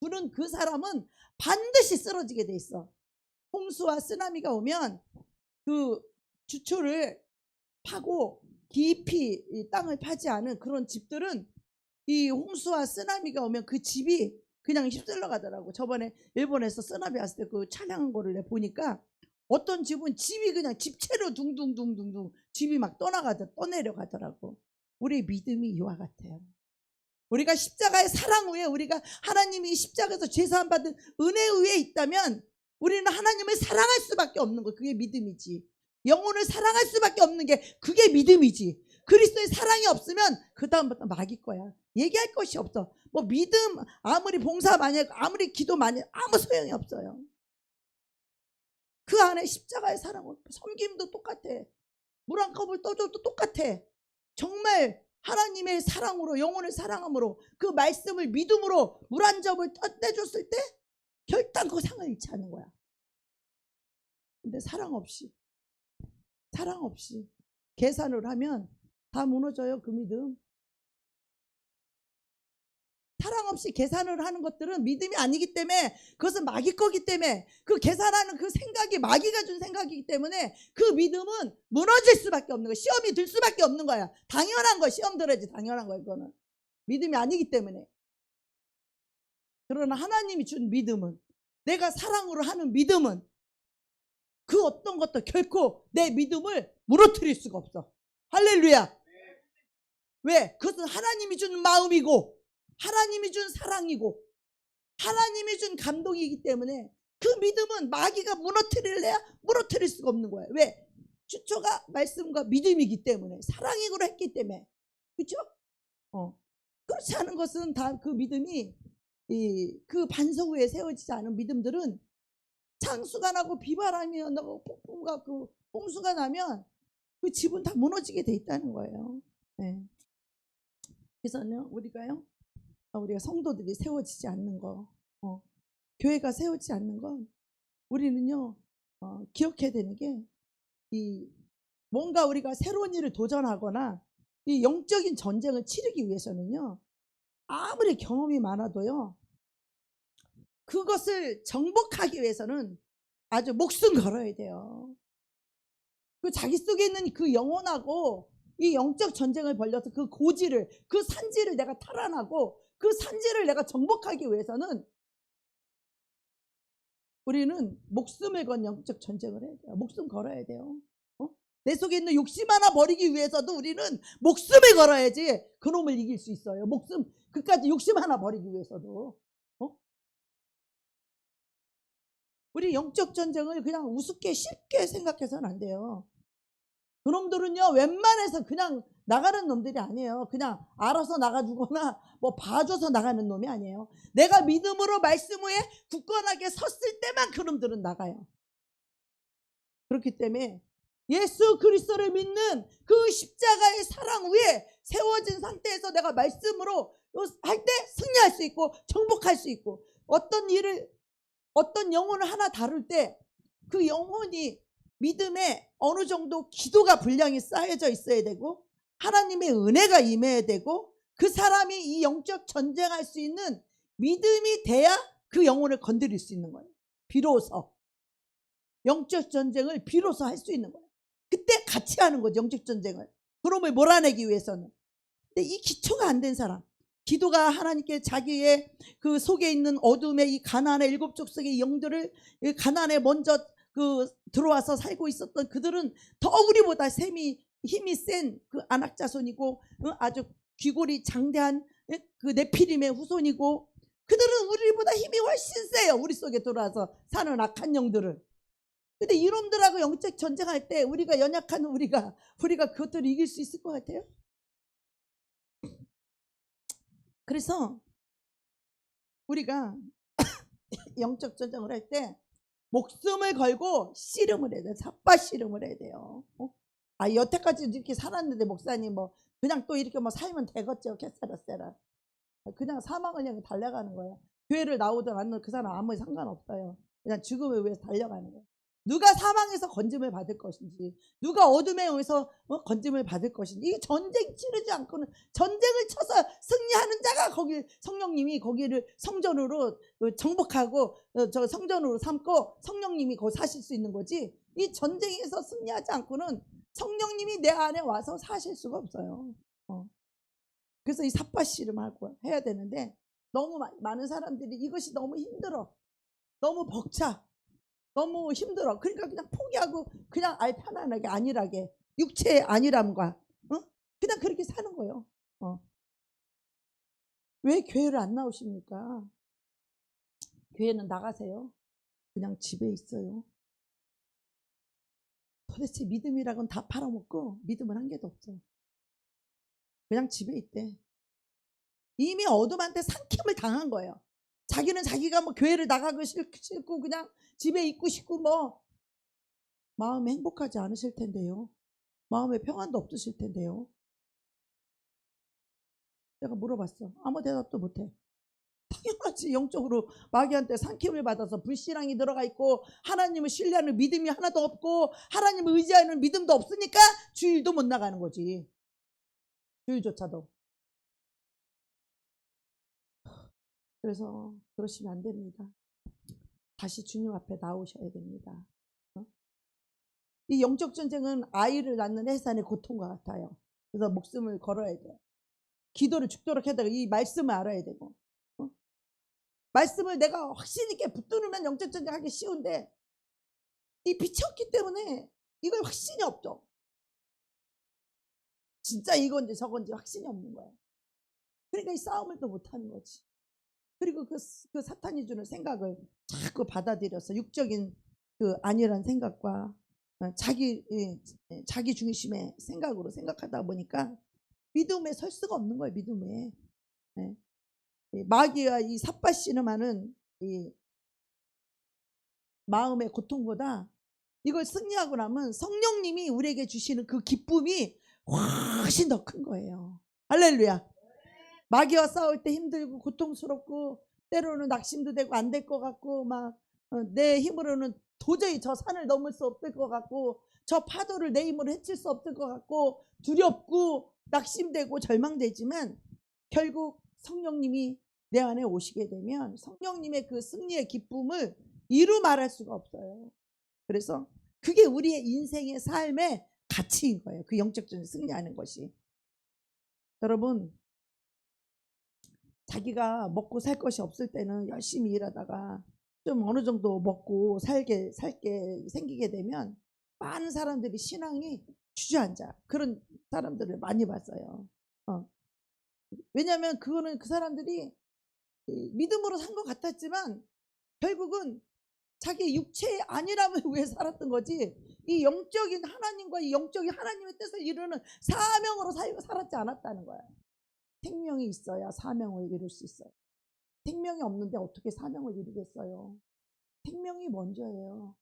두는 그 사람은 반드시 쓰러지게 돼 있어. 홍수와 쓰나미가 오면 그 주초를 파고 깊이 땅을 파지 않은 그런 집들은 이 홍수와 쓰나미가 오면 그 집이 그냥 휩쓸려 가더라고. 저번에 일본에서 쓰나미 왔을 때 그 찬양한 거를 내가 보니까 어떤 집은 집이 그냥 집채로 둥둥둥둥둥 집이 막 떠내려가더라고. 우리의 믿음이 이와 같아요. 우리가 십자가의 사랑 위에, 우리가 하나님이 십자가에서 죄사함 받은 은혜 위에 있다면 우리는 하나님을 사랑할 수밖에 없는 거, 그게 믿음이지. 영혼을 사랑할 수밖에 없는 게 그게 믿음이지. 그리스도의 사랑이 없으면 그 다음부터 마귀 거야. 얘기할 것이 없어. 뭐 믿음 아무리 봉사 많이 하고 아무리 기도 많이 해도 아무 소용이 없어요. 그 안에 십자가의 사랑은, 섬김도 똑같아. 물 한 컵을 떠줘도 똑같아. 정말 하나님의 사랑으로, 영혼을 사랑함으로, 그 말씀을 믿음으로 물 한 접을 떠내줬을 때 결단코 상을 잃지 않는 거야. 근데 사랑 없이 계산을 하면 다 무너져요. 그 믿음. 사랑 없이 계산을 하는 것들은 믿음이 아니기 때문에, 그것은 마귀 거기 때문에, 그 계산하는 그 생각이 마귀가 준 생각이기 때문에 그 믿음은 무너질 수밖에 없는 거야. 시험이 들 수밖에 없는 거야. 당연한 거야. 시험 들어야지. 당연한 거야. 이거는 믿음이 아니기 때문에. 그러나 하나님이 준 믿음은, 내가 사랑으로 하는 믿음은 그 어떤 것도 결코 내 믿음을 무너뜨릴 수가 없어. 할렐루야. 왜? 그것은 하나님이 준 마음이고 하나님이 준 사랑이고 하나님이 준 감동이기 때문에 그 믿음은 마귀가 무너뜨릴래야 무너뜨릴 수가 없는 거예요. 왜? 주초가 말씀과 믿음이기 때문에, 사랑이고 했기 때문에. 그렇죠? 그렇지 않은 것은 다 그 믿음이, 그 반석 위에 세워지지 않은 믿음들은 창수가 나고 비바람이 나고 폭풍과 그 홍수가 나면 그 집은 다 무너지게 돼 있다는 거예요. 네. 그래서는 우리가 성도들이 세워지지 않는 거, 교회가 세워지지 않는 건 우리는요, 기억해야 되는 게, 이 뭔가 우리가 새로운 일을 도전하거나 이 영적인 전쟁을 치르기 위해서는요, 아무리 경험이 많아도요, 그것을 정복하기 위해서는 아주 목숨 걸어야 돼요. 그 자기 속에 있는 그 영혼하고 이 영적 전쟁을 벌려서 그 고지를, 그 산지를 내가 탈환하고 그 산지를 내가 정복하기 위해서는 우리는 목숨을 건 영적 전쟁을 해야 돼요. 목숨 걸어야 돼요. 내 속에 있는 욕심 하나 버리기 위해서도 우리는 목숨을 걸어야지 그놈을 이길 수 있어요. 목숨, 그까지 욕심 하나 버리기 위해서도. 우리 영적 전쟁을 그냥 우습게 쉽게 생각해서는 안 돼요. 그놈들은요, 웬만해서 그냥 나가는 놈들이 아니에요. 그냥 알아서 나가주거나 뭐 봐줘서 나가는 놈이 아니에요. 내가 믿음으로 말씀 후에 굳건하게 섰을 때만 그놈들은 나가요. 그렇기 때문에 예수 그리스도를 믿는 그 십자가의 사랑 위에 세워진 상태에서 내가 말씀으로 할 때 승리할 수 있고 정복할 수 있고, 어떤 영혼을 하나 다룰 때 그 영혼이 믿음에 어느 정도 기도가 분량이 쌓여져 있어야 되고 하나님의 은혜가 임해야 되고 그 사람이 이 영적 전쟁할 수 있는 믿음이 돼야 그 영혼을 건드릴 수 있는 거예요. 비로소 영적 전쟁을 비로소 할 수 있는 거예요. 그때 같이 하는 거죠, 영적 전쟁을. 그놈을 몰아내기 위해서는. 근데 이 기초가 안 된 사람, 기도가 하나님께 자기의 그 속에 있는 어둠의 이 가나안의 일곱 족속의 영들을 가나안에 먼저 들어와서 살고 있었던 그들은 더 우리보다 힘이 센 그 아낙 자손이고 아주 귀골이 장대한 그 네피림의 후손이고, 그들은 우리보다 힘이 훨씬 세요. 우리 속에 들어와서 사는 악한 영들을. 근데 이놈들하고 영적 전쟁할 때 우리가 연약한 우리가 그것들을 이길 수 있을 것 같아요? 그래서 우리가 영적 전쟁을 할 때 목숨을 걸고 씨름을 해야 돼요. 삿바 씨름을 해야 돼요. 여태까지 이렇게 살았는데 목사님 뭐 그냥 또 이렇게 뭐 살면 되겠죠. 개싸라싸라. 그냥 사망을 향해 달려가는 거예요. 교회를 나오든 안 나오든 그 사람 아무 상관없어요. 그냥 죽음을 위해서 달려가는 거예요. 누가 사망에서 건짐을 받을 것인지, 누가 어둠에 의해서 건짐을 받을 것인지, 이 전쟁 치르지 않고는, 전쟁을 쳐서 승리하는 자가 거기 성령님이 거기를 성전으로 정복하고 저 성전으로 삼고 성령님이 거기 사실 수 있는 거지, 이 전쟁에서 승리하지 않고는 성령님이 내 안에 와서 사실 수가 없어요. 그래서 이 삿바 씨름하고 해야 되는데 너무 많은 사람들이 이것이 너무 힘들어, 너무 벅차, 너무 힘들어. 그러니까 그냥 포기하고 그냥 편안하게 안일하게 육체의 안일함과 그냥 그렇게 사는 거예요. 왜 교회를 안 나오십니까? 교회는 나가세요. 그냥 집에 있어요. 도대체 믿음이라고는 다 팔아먹고 믿음은 한 개도 없어. 그냥 집에 있대. 이미 어둠한테 삼킴을 당한 거예요. 자기는 자기가 뭐 교회를 나가고 싫고 그냥 집에 있고 싶고 뭐 마음이 행복하지 않으실 텐데요. 마음에 평안도 없으실 텐데요. 내가 물어봤어. 아무 대답도 못해. 당연하지. 영적으로 마귀한테 삼킴을 받아서 불신앙이 들어가 있고 하나님을 신뢰하는 믿음이 하나도 없고 하나님을 의지하는 믿음도 없으니까 주일도 못 나가는 거지. 주일조차도. 그래서 그러시면 안 됩니다. 다시 주님 앞에 나오셔야 됩니다. 이 영적 전쟁은 아이를 낳는 해산의 고통과 같아요. 그래서 목숨을 걸어야 돼요. 기도를 죽도록 해야 되고 이 말씀을 알아야 되고 말씀을 내가 확신 있게 붙들면 영적 전쟁 하기 쉬운데 이 빛이 없기 때문에 이걸 확신이 없죠. 진짜 이건지 저건지 확신이 없는 거예요. 그러니까 이 싸움을 또 못하는 거지. 그리고 그 사탄이 주는 생각을 자꾸 받아들여서 육적인 그 아니란 생각과 자기 중심의 생각으로 생각하다 보니까 믿음에 설 수가 없는 거예요. 믿음에. 마귀와 이 삿바 씨름하는 이 마음의 고통보다 이걸 승리하고 나면 성령님이 우리에게 주시는 그 기쁨이 훨씬 더 큰 거예요. 할렐루야. 마귀와 싸울 때 힘들고 고통스럽고 때로는 낙심도 되고 안 될 것 같고 막 내 힘으로는 도저히 저 산을 넘을 수 없을 것 같고 저 파도를 내 힘으로 헤칠 수 없을 것 같고 두렵고 낙심되고 절망되지만 결국 성령님이 내 안에 오시게 되면 성령님의 그 승리의 기쁨을 이루 말할 수가 없어요. 그래서 그게 우리의 인생의 삶의 가치인 거예요. 그 영적 전쟁 승리하는 것이. 여러분, 자기가 먹고 살 것이 없을 때는 열심히 일하다가 좀 어느 정도 먹고 살게 생기게 되면 많은 사람들이 신앙이 주저앉아. 그런 사람들을 많이 봤어요. 왜냐하면 그거는 그 사람들이 믿음으로 산 것 같았지만 결국은 자기 육체의 안일함을 위해 살았던 거지, 이 영적인 하나님과 이 영적인 하나님의 뜻을 이루는 사명으로 살았지 않았다는 거야. 생명이 있어야 사명을 이룰 수 있어요. 생명이 없는데 어떻게 사명을 이루겠어요? 생명이 먼저예요.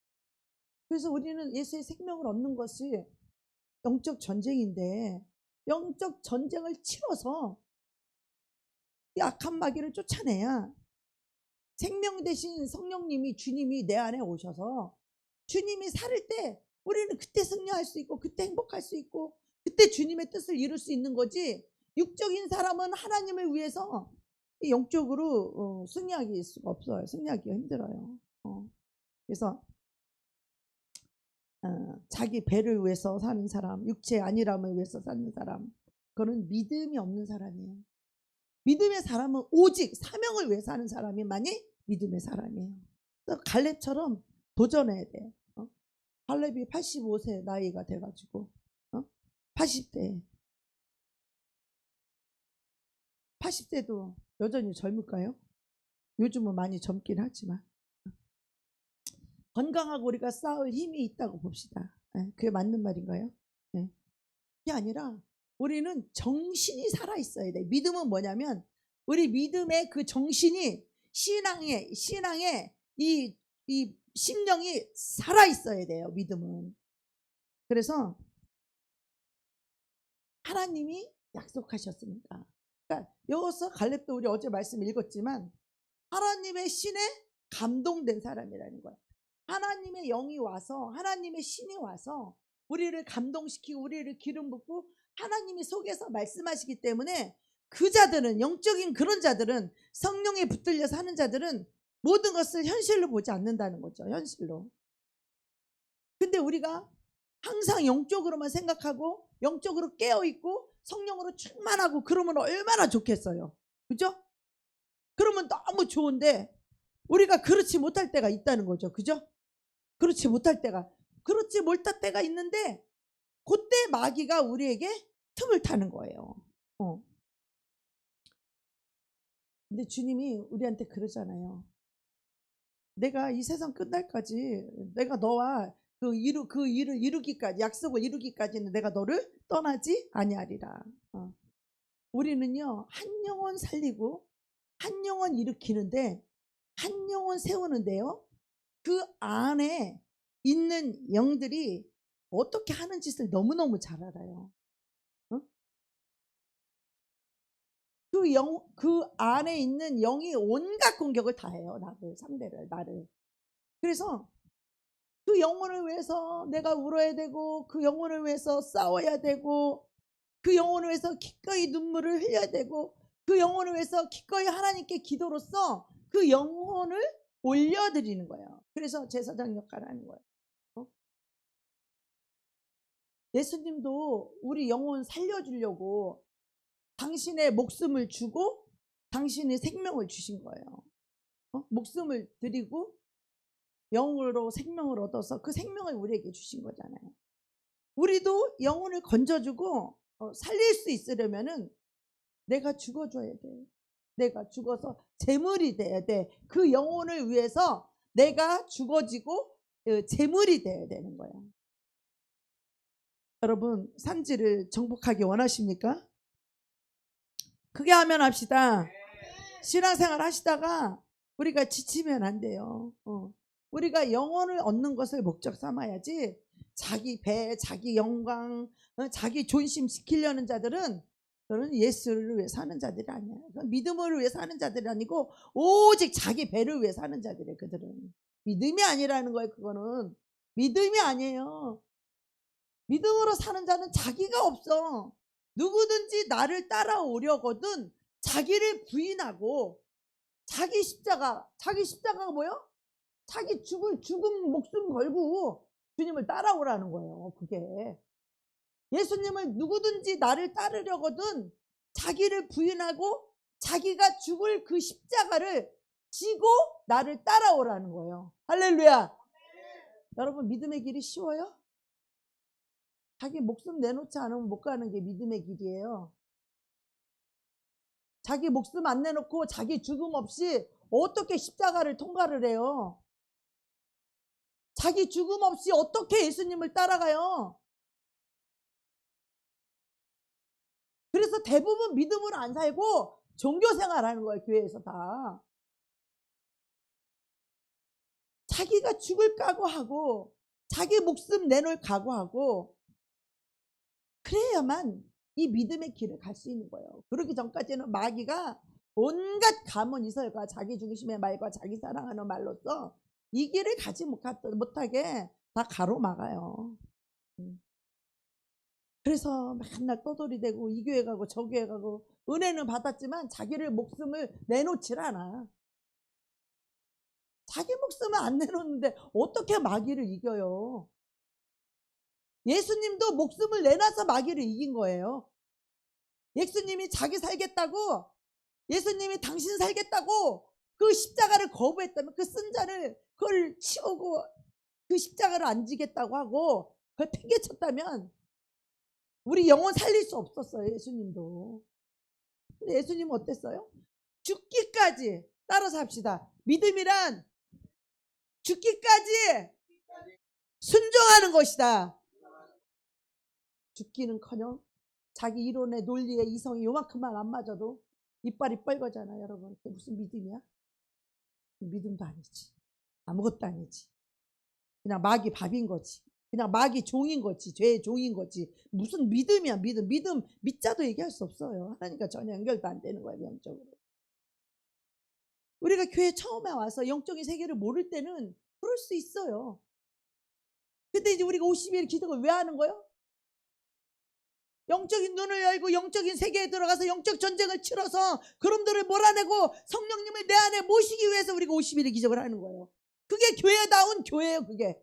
그래서 우리는 예수의 생명을 얻는 것이 영적 전쟁인데, 영적 전쟁을 치러서 이 악한 마귀를 쫓아내야 생명 대신 성령님이, 주님이 내 안에 오셔서 주님이 살을 때 우리는 그때 승리할 수 있고 그때 행복할 수 있고 그때 주님의 뜻을 이룰 수 있는 거지, 육적인 사람은 하나님을 위해서 영적으로 승리하기 수가 없어요. 승리하기가 힘들어요. 그래서 자기 배를 위해서 사는 사람, 육체의 안일함을 위해서 사는 사람, 그거는 믿음이 없는 사람이에요. 믿음의 사람은 오직 사명을 위해 사는 사람이만이 믿음의 사람이에요. 그래서 갈렙처럼 도전해야 돼. 갈렙이 85세 나이가 돼가지고 80세도 여전히 젊을까요? 요즘은 많이 젊긴 하지만 건강하고 우리가 싸울 힘이 있다고 봅시다. 그게 맞는 말인가요? 그게 아니라 우리는 정신이 살아있어야 돼. 믿음은 뭐냐면 우리 믿음의 그 정신이 신앙의 이 심령이 살아있어야 돼요. 믿음은. 그래서 하나님이 약속하셨습니다. 그러니까 여기서 갈렙도 우리 어제 말씀 읽었지만 하나님의 신에 감동된 사람이라는 거예요. 하나님의 영이 와서, 하나님의 신이 와서 우리를 감동시키고 우리를 기름 붓고 하나님이 속에서 말씀하시기 때문에 그 자들은, 영적인 그런 자들은, 성령에 붙들려 사는 자들은 모든 것을 현실로 보지 않는다는 거죠. 현실로. 근데 우리가 항상 영적으로만 생각하고 영적으로 깨어있고 성령으로 충만하고 그러면 얼마나 좋겠어요. 그죠? 그러면 너무 좋은데 우리가 그렇지 못할 때가 있다는 거죠. 그죠? 그렇지 못할 때가 있는데 그때 마귀가 우리에게 틈을 타는 거예요. 근데 주님이 우리한테 그러잖아요. 내가 이 세상 끝날까지 내가 너와 그 일을 이루기까지, 약속을 이루기까지는 내가 너를 떠나지 아니하리라. 우리는요, 한 영혼 살리고 한 영혼 일으키는데 한 영혼 세우는데요, 그 안에 있는 영들이 어떻게 하는 짓을 너무너무 잘 알아요. 그 안에 있는 영이 온갖 공격을 다 해요. 나를. 그래서 그 영혼을 위해서 내가 울어야 되고, 그 영혼을 위해서 싸워야 되고, 그 영혼을 위해서 기꺼이 눈물을 흘려야 되고, 그 영혼을 위해서 기꺼이 하나님께 기도로써 그 영혼을 올려드리는 거예요. 그래서 제사장 역할을 하는 거예요. 예수님도 우리 영혼 살려주려고 당신의 목숨을 주고 당신의 생명을 주신 거예요. 목숨을 드리고 영으로 생명을 얻어서 그 생명을 우리에게 주신 거잖아요. 우리도 영혼을 건져주고 살릴 수 있으려면은 내가 죽어줘야 돼. 내가 죽어서 제물이 돼야 돼. 그 영혼을 위해서 내가 죽어지고 제물이 돼야 되는 거야. 여러분, 산지를 정복하기 원하십니까? 크게 하면 합시다. 신앙생활 하시다가 우리가 지치면 안 돼요. 우리가 영혼을 얻는 것을 목적 삼아야지, 자기 배, 자기 영광, 자기 존심 지키려는 자들은 그런 예수를 위해 사는 자들이 아니야. 믿음을 위해 사는 자들이 아니고 오직 자기 배를 위해 사는 자들이에요. 그들은 믿음이 아니라는 거예요. 그거는 믿음이 아니에요. 믿음으로 사는 자는 자기가 없어. 누구든지 나를 따라오려거든 자기를 부인하고 자기 십자가가 뭐요? 자기 죽음 목숨 걸고 주님을 따라오라는 거예요. 그게 예수님을 누구든지 나를 따르려거든 자기를 부인하고 자기가 죽을 그 십자가를 지고 나를 따라오라는 거예요. 할렐루야. 여러분 믿음의 길이 쉬워요? 자기 목숨 내놓지 않으면 못 가는 게 믿음의 길이에요. 자기 목숨 안 내놓고 자기 죽음 없이 어떻게 십자가를 통과를 해요? 자기 죽음 없이 어떻게 예수님을 따라가요? 그래서 대부분 믿음으로 안 살고 종교생활하는 거예요. 교회에서 다. 자기가 죽을 각오하고 자기 목숨 내놓을 각오하고 그래야만 이 믿음의 길을 갈 수 있는 거예요. 그러기 전까지는 마귀가 온갖 가문이설과 자기 중심의 말과 자기 사랑하는 말로써 이 길을 가지 못하게 다 가로막아요. 그래서 맨날 떠돌이대고 이 교회 가고 저 교회 가고 은혜는 받았지만 자기를 목숨을 내놓질 않아. 자기 목숨을 안 내놓는데 어떻게 마귀를 이겨요? 예수님도 목숨을 내놔서 마귀를 이긴 거예요. 예수님이 자기 살겠다고, 예수님이 당신 살겠다고 그 십자가를 거부했다면 그 쓴 자를 그걸 치우고 그 십자가를 안 지겠다고 하고 그걸 팽개쳤다면 우리 영혼 살릴 수 없었어요. 예수님도. 근데 예수님은 어땠어요? 죽기까지 따라서 합시다. 믿음이란 죽기까지 순종하는 것이다. 죽기는커녕 자기 이론에 논리에 이성이 요만큼만 안 맞아도 이빨이 뻘거잖아. 여러분 그게 무슨 믿음이야? 믿음도 아니지. 아무것도 아니지. 그냥 마귀 밥인 거지. 그냥 마귀 종인 거지. 죄의 종인 거지. 무슨 믿음이야. 믿음 믿자도 얘기할 수 없어요. 하나님과 전혀 연결도 안 되는 거예요. 영적으로. 우리가 교회 처음에 와서 영적인 세계를 모를 때는 그럴 수 있어요. 근데 이제 우리가 50일 기도를 왜 하는 거예요? 영적인 눈을 열고 영적인 세계에 들어가서 영적 전쟁을 치러서 그놈들을 몰아내고 성령님을 내 안에 모시기 위해서 우리가 50일의 기적을 하는 거예요. 그게 교회다운 교회예요. 그게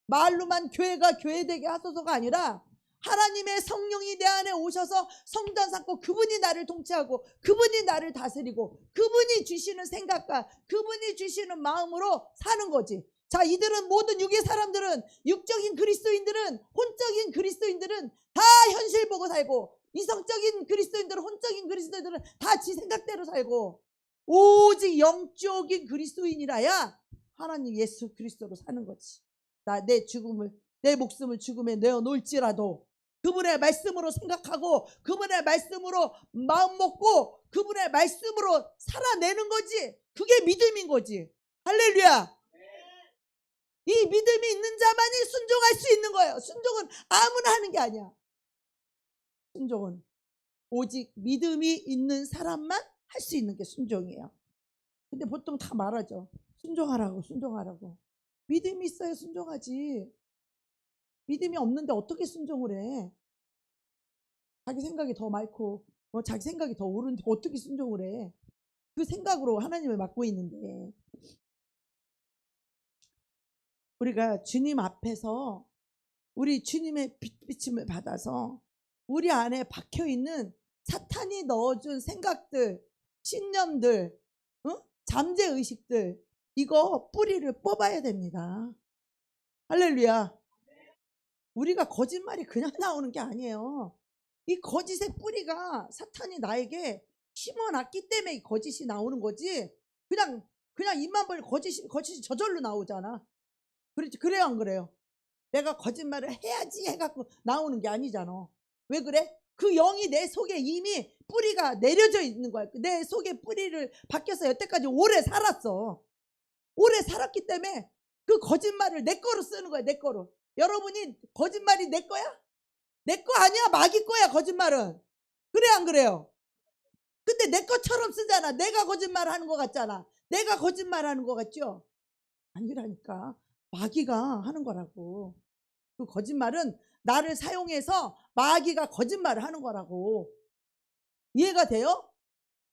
말로만 교회가 교회되게 하소서가 아니라 하나님의 성령이 내 안에 오셔서 성전 삼고 그분이 나를 통치하고 그분이 나를 다스리고 그분이 주시는 생각과 그분이 주시는 마음으로 사는 거지. 자, 이들은 모든 육의 사람들은 육적인 그리스도인들은 혼적인 그리스도인들은 다 현실 보고 살고 이성적인 그리스도인들은 혼적인 그리스도인들은 다 지 생각대로 살고 오직 영적인 그리스도인이라야 하나님 예수 그리스도로 사는 거지. 내 목숨을 죽음에 내어놓을지라도 그분의 말씀으로 생각하고 그분의 말씀으로 마음 먹고 그분의 말씀으로 살아내는 거지. 그게 믿음인 거지. 할렐루야. 이 믿음이 있는 자만이 순종할 수 있는 거예요. 순종은 아무나 하는 게 아니야. 순종은 오직 믿음이 있는 사람만 할 수 있는 게 순종이에요. 근데 보통 다 말하죠. 순종하라고. 믿음이 있어야 순종하지. 믿음이 없는데 어떻게 순종을 해? 자기 생각이 더 많고 자기 생각이 더 옳은데 어떻게 순종을 해? 그 생각으로 하나님을 맡고 있는데 우리가 주님 앞에서 우리 주님의 빛비침을 받아서 우리 안에 박혀있는 사탄이 넣어준 생각들, 신념들, 잠재의식들 이거 뿌리를 뽑아야 됩니다. 할렐루야. 우리가 거짓말이 그냥 나오는 게 아니에요. 이 거짓의 뿌리가 사탄이 나에게 심어놨기 때문에 이 거짓이 나오는 거지. 그냥 입만 벌리고 거짓이 저절로 나오잖아. 그래요 안 그래요? 내가 거짓말을 해야지 해갖고 나오는 게 아니잖아. 왜 그래? 그 영이 내 속에 이미 뿌리가 내려져 있는 거야. 내 속에 뿌리를 박혀서 여태까지 오래 살았어. 오래 살았기 때문에 그 거짓말을 내 거로 쓰는 거야. 내 거로. 여러분이 거짓말이 내 거야? 내 거 아니야. 마귀 거야 거짓말은. 그래 안 그래요? 근데 내 것처럼 쓰잖아. 내가 거짓말하는 것 같잖아. 내가 거짓말하는 것 같죠? 아니라니까. 마귀가 하는 거라고. 그 거짓말은 나를 사용해서 마귀가 거짓말을 하는 거라고. 이해가 돼요?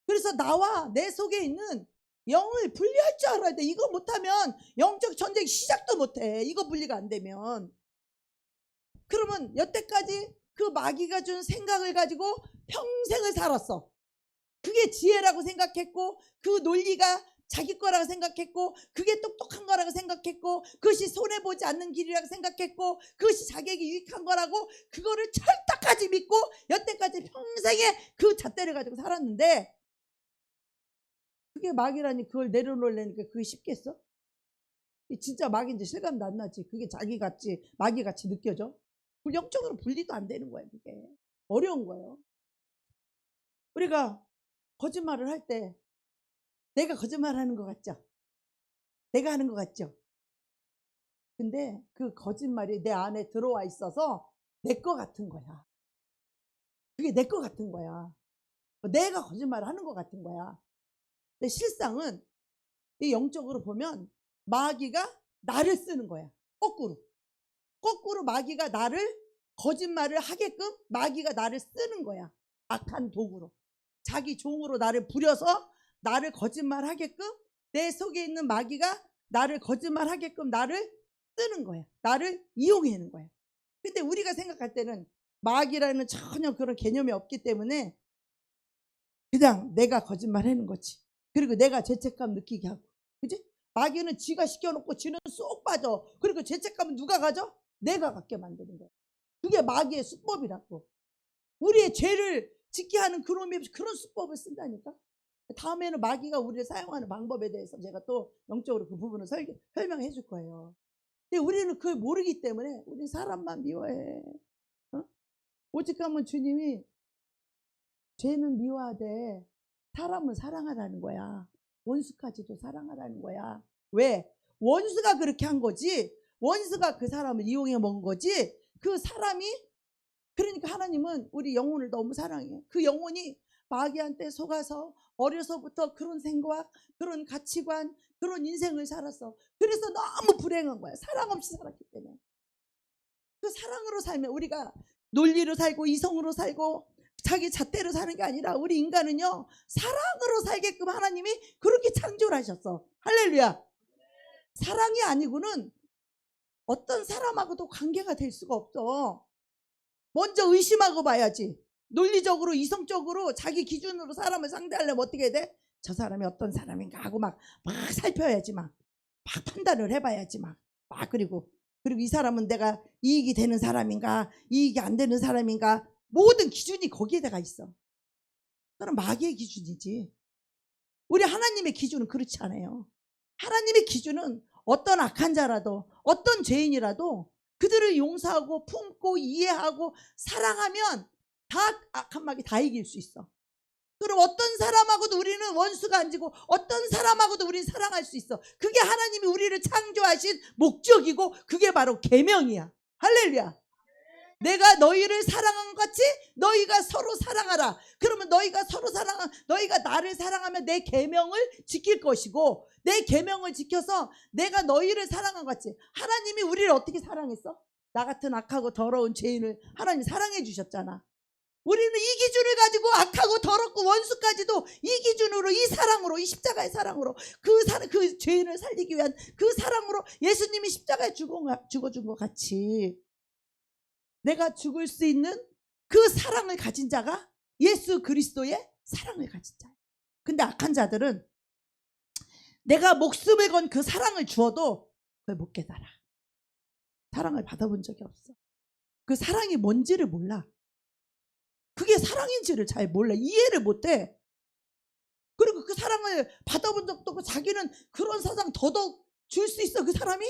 그래서 나와 내 속에 있는 영을 분리할 줄 알아야 돼. 이거 못하면 영적 전쟁 시작도 못해. 이거 분리가 안 되면. 그러면 여태까지 그 마귀가 준 생각을 가지고 평생을 살았어. 그게 지혜라고 생각했고, 그 논리가 자기 거라고 생각했고, 그게 똑똑한 거라고 생각했고, 그것이 손해보지 않는 길이라고 생각했고, 그것이 자기에게 유익한 거라고 그거를 철떡까지 믿고 여태까지 평생에 그 잣대를 가지고 살았는데, 그게 마귀라니 그걸 내려놓으려니까 그게 쉽겠어? 진짜 마귀인지 실감도 안 나지. 그게 자기같이 마귀같이 느껴져. 영적으로 분리도 안 되는 거야. 그게 어려운 거예요. 우리가 거짓말을 할 때 내가 거짓말하는 것 같죠? 내가 하는 것 같죠? 근데 그 거짓말이 내 안에 들어와 있어서 내 거 같은 거야. 그게 내 거 같은 거야. 내가 거짓말을 하는 것 같은 거야. 근데 실상은 이 영적으로 보면 마귀가 나를 쓰는 거야. 거꾸로 마귀가 나를 거짓말을 하게끔 마귀가 나를 쓰는 거야. 악한 도구로. 자기 종으로 나를 부려서 나를 거짓말하게끔, 내 속에 있는 마귀가 나를 거짓말하게끔 나를 쓰는 거야. 나를 이용하는 거야. 근데 우리가 생각할 때는 마귀라는 전혀 그런 개념이 없기 때문에 그냥 내가 거짓말하는 거지. 그리고 내가 죄책감 느끼게 하고, 그지? 마귀는 지가 시켜놓고 지는 쏙 빠져. 그리고 죄책감은 누가 가져? 내가 갖게 만드는 거야. 그게 마귀의 수법이라고. 우리의 죄를 짓게 하는 그런 수법을 쓴다니까. 다음에는 마귀가 우리를 사용하는 방법에 대해서 제가 또 영적으로 그 부분을 설명해 줄 거예요. 근데 우리는 그걸 모르기 때문에 우리 사람만 미워해. 오직하면 주님이 죄는 미워하되 사람은 사랑하라는 거야. 원수까지도 사랑하라는 거야. 왜? 원수가 그렇게 한 거지. 원수가 그 사람을 이용해 먹은 거지. 그 사람이, 그러니까 하나님은 우리 영혼을 너무 사랑해. 그 영혼이 마귀한테 속아서 어려서부터 그런 생각, 그런 가치관, 그런 인생을 살았어. 그래서 너무 불행한 거야. 사랑 없이 살았기 때문에. 그 사랑으로 살면, 우리가 논리로 살고 이성으로 살고 자기 잣대로 사는 게 아니라 우리 인간은요, 사랑으로 살게끔 하나님이 그렇게 창조를 하셨어. 할렐루야. 사랑이 아니고는 어떤 사람하고도 관계가 될 수가 없어. 먼저 의심하고 봐야지. 논리적으로 이성적으로 자기 기준으로 사람을 상대하려면 어떻게 돼? 저 사람이 어떤 사람인가 하고 막 살펴야지. 막 판단을 해봐야지. 그리고 이 사람은 내가 이익이 되는 사람인가 이익이 안 되는 사람인가, 모든 기준이 거기에다가 있어. 그건 마귀의 기준이지. 우리 하나님의 기준은 그렇지 않아요. 하나님의 기준은 어떤 악한 자라도 어떤 죄인이라도 그들을 용서하고 품고 이해하고 사랑하면 다 악한 마귀 다 이길 수 있어. 그럼 어떤 사람하고도 우리는 원수가 안 지고 어떤 사람하고도 우리는 사랑할 수 있어. 그게 하나님이 우리를 창조하신 목적이고 그게 바로 계명이야. 할렐루야. 내가 너희를 사랑한 것 같이 너희가 서로 사랑하라. 그러면 너희가 나를 사랑하면 내 계명을 지킬 것이고, 내 계명을 지켜서 내가 너희를 사랑한 것 같이. 하나님이 우리를 어떻게 사랑했어? 나 같은 악하고 더러운 죄인을 하나님 사랑해 주셨잖아. 우리는 이 기준을 가지고 악하고 더럽고 원수까지도 이 기준으로, 이 사랑으로, 이 십자가의 사랑으로 그 죄인을 살리기 위한 그 사랑으로 예수님이 십자가에 죽어준 것 같이 내가 죽을 수 있는 그 사랑을 가진 자가 예수 그리스도의 사랑을 가진 자예요. 근데 악한 자들은 내가 목숨을 건 그 사랑을 주어도 그걸 못 깨달아. 사랑을 받아본 적이 없어. 그 사랑이 뭔지를 몰라. 그게 사랑인지를 잘 몰라. 이해를 못해. 그리고 그 사랑을 받아본 적도 없고 자기는 그런 사랑 더더욱 줄 수 있어. 그 사람이?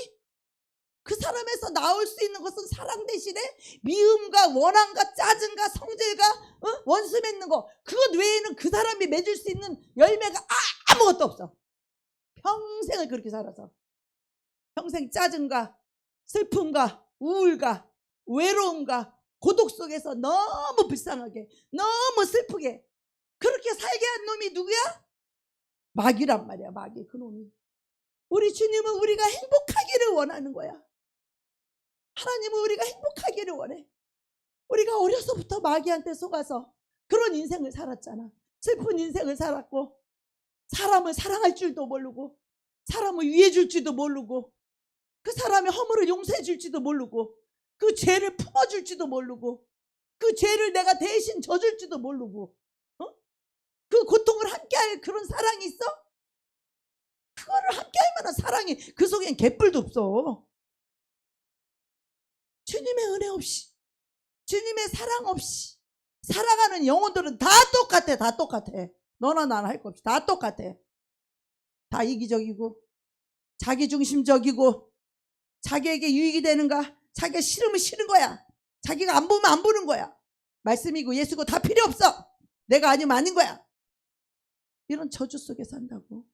그 사람에서 나올 수 있는 것은 사랑 대신에 미움과 원함과 짜증과 성질과 원수 맺는 거, 그것 외에는 그 사람이 맺을 수 있는 열매가 아무것도 없어. 평생을 그렇게 살아서 평생 짜증과 슬픔과 우울과 외로움과 고독 속에서 너무 불쌍하게 너무 슬프게 그렇게 살게 한 놈이 누구야? 마귀란 말이야. 마귀, 그 놈이. 우리 주님은 우리가 행복하기를 원하는 거야. 하나님은 우리가 행복하기를 원해. 우리가 어려서부터 마귀한테 속아서 그런 인생을 살았잖아. 슬픈 인생을 살았고, 사람을 사랑할 줄도 모르고, 사람을 위해 줄 줄도 모르고, 그 사람의 허물을 용서해 줄지도 모르고, 그 죄를 품어줄지도 모르고, 그 죄를 내가 대신 져줄지도 모르고, 그 고통을 함께할 그런 사랑이 있어? 그거를 함께할 만한 사랑이 그 속엔 개뿔도 없어. 주님의 은혜 없이, 주님의 사랑 없이 살아가는 영혼들은 다 똑같아. 다 똑같아. 너나 나나 할 거 없이 다 똑같아. 다 이기적이고, 자기중심적이고, 자기에게 유익이 되는가, 자기가 싫으면 싫은 거야. 자기가 안 보면 안 보는 거야. 말씀이고 예수고 다 필요 없어. 내가 아니면 아닌 거야. 이런 저주 속에 산다고.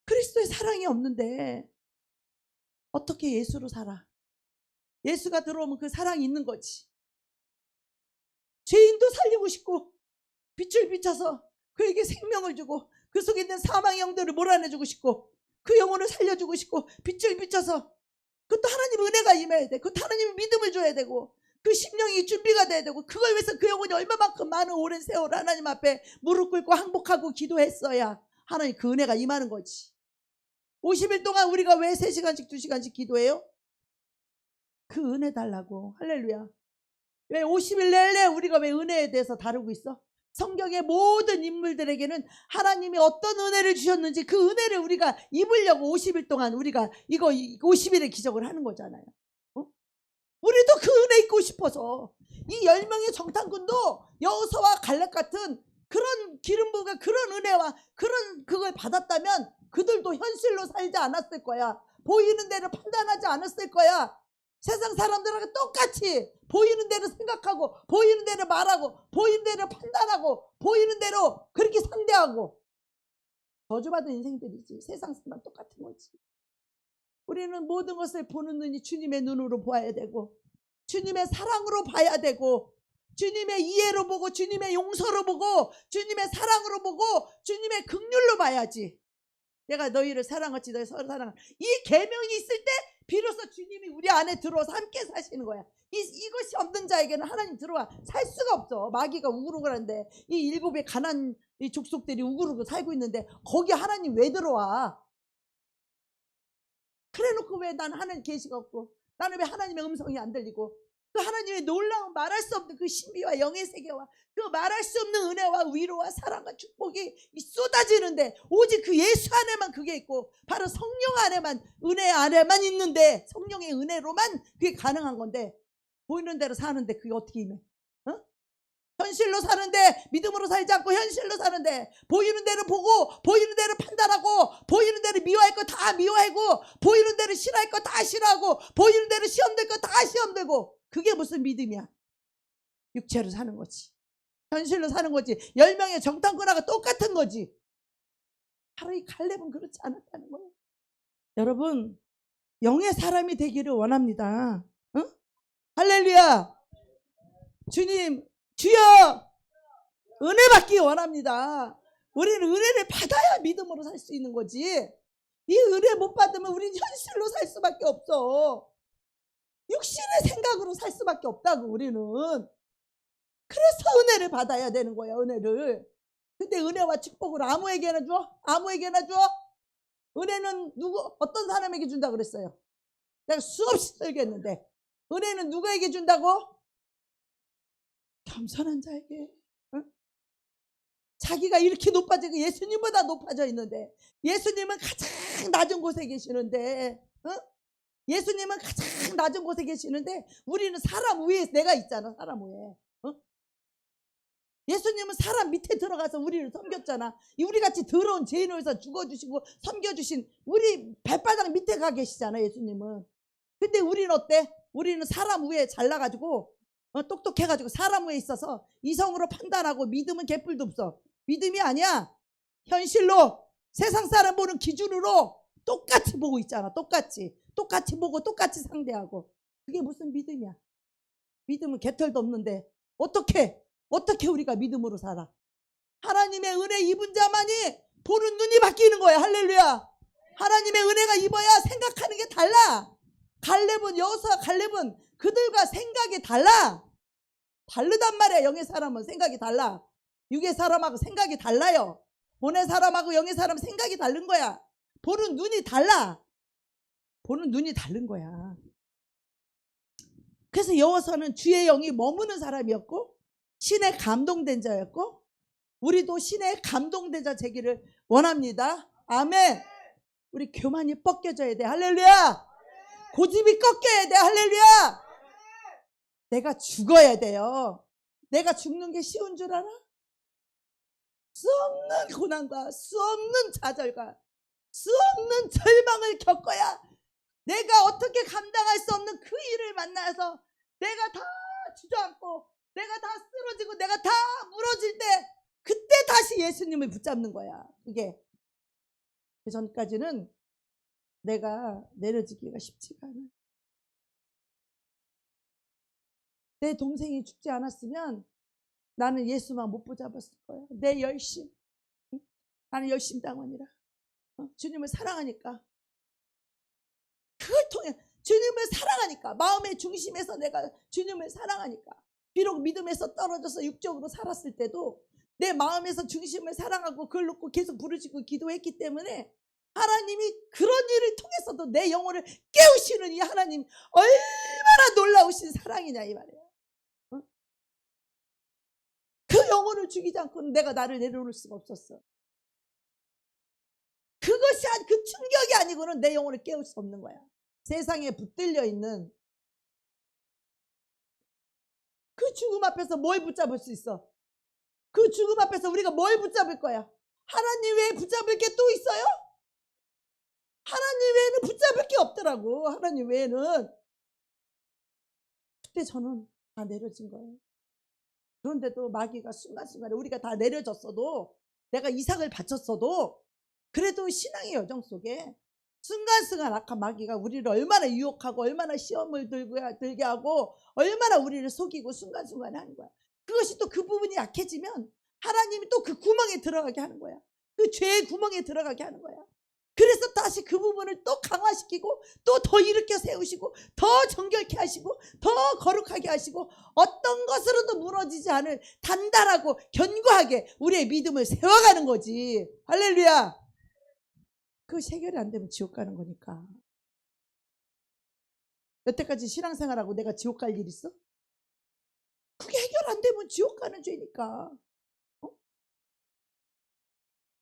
그리스도의 사랑이 없는데 어떻게 예수로 살아? 예수가 들어오면 그 사랑이 있는 거지. 죄인도 살리고 싶고, 빛을 비춰서 그에게 생명을 주고, 그 속에 있는 사망의 영들을 몰아내주고 싶고, 그 영혼을 살려주고 싶고, 빛을 비춰서, 그것도 하나님의 은혜가 임해야 돼. 그것도 하나님의 믿음을 줘야 되고, 그 심령이 준비가 돼야 되고, 그걸 위해서 그 영혼이 얼마만큼 많은 오랜 세월 하나님 앞에 무릎 꿇고 항복하고 기도했어야 하나님 그 은혜가 임하는 거지. 50일 동안 우리가 왜 3시간씩 2시간씩 기도해요? 그 은혜 달라고. 할렐루야. 왜 50일 내내 우리가 왜 은혜에 대해서 다루고 있어? 성경의 모든 인물들에게는 하나님이 어떤 은혜를 주셨는지 그 은혜를 우리가 입으려고 50일 동안 우리가 이거 50일의 기적을 하는 거잖아요. 우리도 그 은혜 입고 싶어서 이 10명의 정탐꾼도 여호수아와 갈렙 같은 그런 기름 부음과 그런 은혜와 그런 그걸 받았다면 그들도 현실로 살지 않았을 거야. 보이는 대로 판단하지 않았을 거야. 세상 사람들하고 똑같이 보이는 대로 생각하고, 보이는 대로 말하고, 보이는 대로 판단하고, 보이는 대로 그렇게 상대하고, 저주받은 인생들이지. 세상 사람 똑같은 거지. 우리는 모든 것을 보는 눈이 주님의 눈으로 보아야 되고, 주님의 사랑으로 봐야 되고, 주님의 이해로 보고, 주님의 용서로 보고, 주님의 사랑으로 보고, 주님의 긍휼로 봐야지. 내가 너희를 사랑하지, 너희 서로 사랑하. 이 계명이 있을 때 비로소 주님이 우리 안에 들어와서 함께 사시는 거야. 이것이 없는 자에게는 하나님 들어와 살 수가 없어. 마귀가 우글우글한데, 이 7의 가난 이 족속들이 우글우글 살고 있는데 거기 하나님 왜 들어와? 그래놓고 왜 나는 하나님 계시가 없고, 나는 왜 하나님의 음성이 안 들리고, 그 하나님의 놀라운 말할 수 없는 그 신비와 영의 세계와 그 말할 수 없는 은혜와 위로와 사랑과 축복이 쏟아지는데, 오직 그 예수 안에만 그게 있고, 바로 성령 안에만, 은혜 안에만 있는데, 성령의 은혜로만 그게 가능한 건데, 보이는 대로 사는데 그게 어떻게 임해? 현실로 사는데, 믿음으로 살지 않고 현실로 사는데, 보이는 대로 보고, 보이는 대로 판단하고, 보이는 대로 미워할 거 다 미워하고, 보이는 대로 싫어할 거 다 싫어하고, 보이는 대로 시험될 거 다 시험되고, 그게 무슨 믿음이야? 육체로 사는 거지. 현실로 사는 거지. 10명의 정탐꾼하고 똑같은 거지. 바로 이 갈렙은 그렇지 않았다는 거예요. 여러분, 영의 사람이 되기를 원합니다. 응? 할렐루야. 주님, 주여, 은혜 받기 원합니다. 우리는 은혜를 받아야 믿음으로 살 수 있는 거지. 이 은혜 못 받으면 우리는 현실로 살 수밖에 없어. 육신의 생각으로 살 수밖에 없다고. 우리는 그래서 은혜를 받아야 되는 거야. 은혜를. 근데 은혜와 축복을 아무에게나 줘? 아무에게나 줘? 은혜는 누구, 어떤 사람에게 준다 그랬어요? 내가 수없이 설교했는데, 은혜는 누구에게 준다고? 겸손한 자에게. 응? 자기가 이렇게 높아지고 예수님보다 높아져 있는데, 예수님은 가장 낮은 곳에 계시는데, 응? 예수님은 가장 낮은 곳에 계시는데, 우리는 사람 위에 내가 있잖아. 사람 위에. 응? 예수님은 사람 밑에 들어가서 우리를 섬겼잖아. 우리같이 더러운 죄인을 위해서 죽어주시고 섬겨주신, 우리 발바닥 밑에 가 계시잖아. 예수님은. 근데 우리는 어때? 우리는 사람 위에 잘나가지고 똑똑해가지고 사람 위에 있어서 이성으로 판단하고, 믿음은 개뿔도 없어. 믿음이 아니야. 현실로 세상 사람 보는 기준으로 똑같이 보고 있잖아. 똑같이 보고 똑같이 상대하고. 그게 무슨 믿음이야? 믿음은 개털도 없는데 어떻게 우리가 믿음으로 살아? 하나님의 은혜 입은 자만이 보는 눈이 바뀌는 거야. 할렐루야. 하나님의 은혜가 입어야 생각하는 게 달라. 여호수아 갈렙은 그들과 생각이 다르단 말이야. 영의 사람은 생각이 달라. 육의 사람하고 생각이 달라요. 본의 사람하고 영의 사람 생각이 다른 거야. 보는 눈이 달라. 보는 눈이 다른 거야. 그래서 여호수아는 주의 영이 머무는 사람이었고 신의 감동된 자였고, 우리도 신의 감동된 자 되기를 원합니다. 아멘. 우리 교만이 벗겨져야 돼. 할렐루야. 고집이 꺾여야 돼. 할렐루야. 내가 죽어야 돼요. 내가 죽는 게 쉬운 줄 알아? 수 없는 고난과 수 없는 좌절과 수 없는 절망을 겪어야 내가 어떻게 감당할 수 없는 그 일을 만나서 내가 다 주저앉고 내가 다 쓰러지고 내가 다 무너질 때 그때 다시 예수님을 붙잡는 거야. 그게 그 전까지는 내가 내려지기가 쉽지가 않아. 내 동생이 죽지 않았으면 나는 예수만 못 붙잡았을 거야. 내 열심. 나는 열심당원이라. 주님을 사랑하니까. 그걸 통해 주님을 사랑하니까, 마음의 중심에서 내가 주님을 사랑하니까, 비록 믿음에서 떨어져서 육적으로 살았을 때도 내 마음에서 중심을 사랑하고 그걸 놓고 계속 부르짖고 기도했기 때문에 하나님이 그런 일을 통해서도 내 영혼을 깨우시는 이 하나님 얼마나 놀라우신 사랑이냐 이 말이에요. 그 영혼을 죽이지 않고는 내가 나를 내려놓을 수가 없었어. 그것이 그 충격이 아니고는 내 영혼을 깨울 수 없는 거야. 세상에 붙들려 있는 그 죽음 앞에서 뭘 붙잡을 수 있어? 그 죽음 앞에서 우리가 뭘 붙잡을 거야? 하나님 외에 붙잡을 게 또 있어요? 하나님 외에는 붙잡을 게 없더라고. 하나님 외에는. 그때 저는 다 내려진 거예요. 그런데도 마귀가 순간순간에 우리가 다 내려졌어도, 내가 이삭을 바쳤어도, 그래도 신앙의 여정 속에 순간순간 악한 마귀가 우리를 얼마나 유혹하고 얼마나 시험을 들게 하고 얼마나 우리를 속이고 순간순간에 하는 거야. 그것이 또 그 부분이 약해지면 하나님이 또 그 구멍에 들어가게 하는 거야. 그 죄의 구멍에 들어가게 하는 거야. 그래서 다시 그 부분을 또 강화시키고 또 더 일으켜 세우시고 더 정결케 하시고 더 거룩하게 하시고 어떤 것으로도 무너지지 않을 단단하고 견고하게 우리의 믿음을 세워가는 거지. 할렐루야. 그것이 해결이 안 되면 지옥 가는 거니까. 여태까지 신앙생활하고 내가 지옥 갈 일 있어? 그게 해결 안 되면 지옥 가는 죄니까.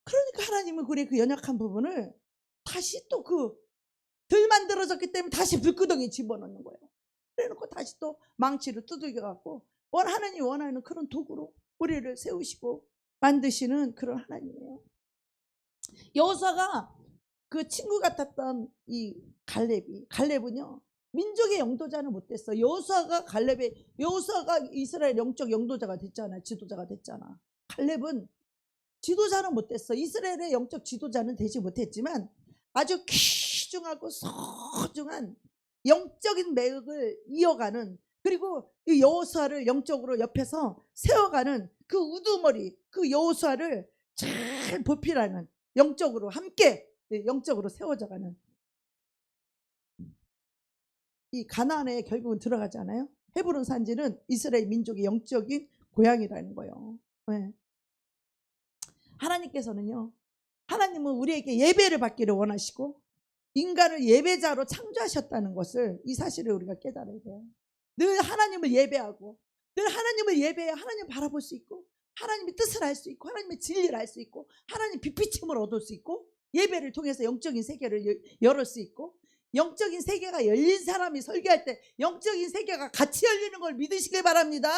그러니까 하나님은 우리의 그 연약한 부분을 다시 또 덜 만들어졌기 때문에 다시 불구덩이에 집어넣는 거예요. 그래놓고 다시 또 망치로 두들겨갖고 하나님이 원하는 그런 도구로 우리를 세우시고 만드시는 그런 하나님이에요. 여호수아가 그 친구 같았던 이 갈렙은요 민족의 영도자는 못됐어. 여호수아가 이스라엘 영적 영도자가 됐잖아. 지도자가 됐잖아. 갈렙은 지도자는 못됐어. 이스라엘의 영적 지도자는 되지 못했지만 아주 귀중하고 소중한 영적인 매력을 이어가는, 그리고 이 여호수아를 영적으로 옆에서 세워가는 그 우두머리, 그 여호수아를 잘 보필하는, 영적으로 함께 영적으로 세워져가는 이 가나안에 결국은 들어가잖아요. 헤브론 산지는 이스라엘 민족의 영적인 고향이라는 거예요. 네. 하나님께서는요, 하나님은 우리에게 예배를 받기를 원하시고 인간을 예배자로 창조하셨다는 것을, 이 사실을 우리가 깨달아야 돼요. 늘 하나님을 예배하고 늘 하나님을 예배해야 하나님을 바라볼 수 있고 하나님의 뜻을 알 수 있고 하나님의 진리를 알 수 있고 하나님 빛비침을 얻을 수 있고 예배를 통해서 영적인 세계를 열을 수 있고, 영적인 세계가 열린 사람이 설교할 때 영적인 세계가 같이 열리는 걸 믿으시길 바랍니다.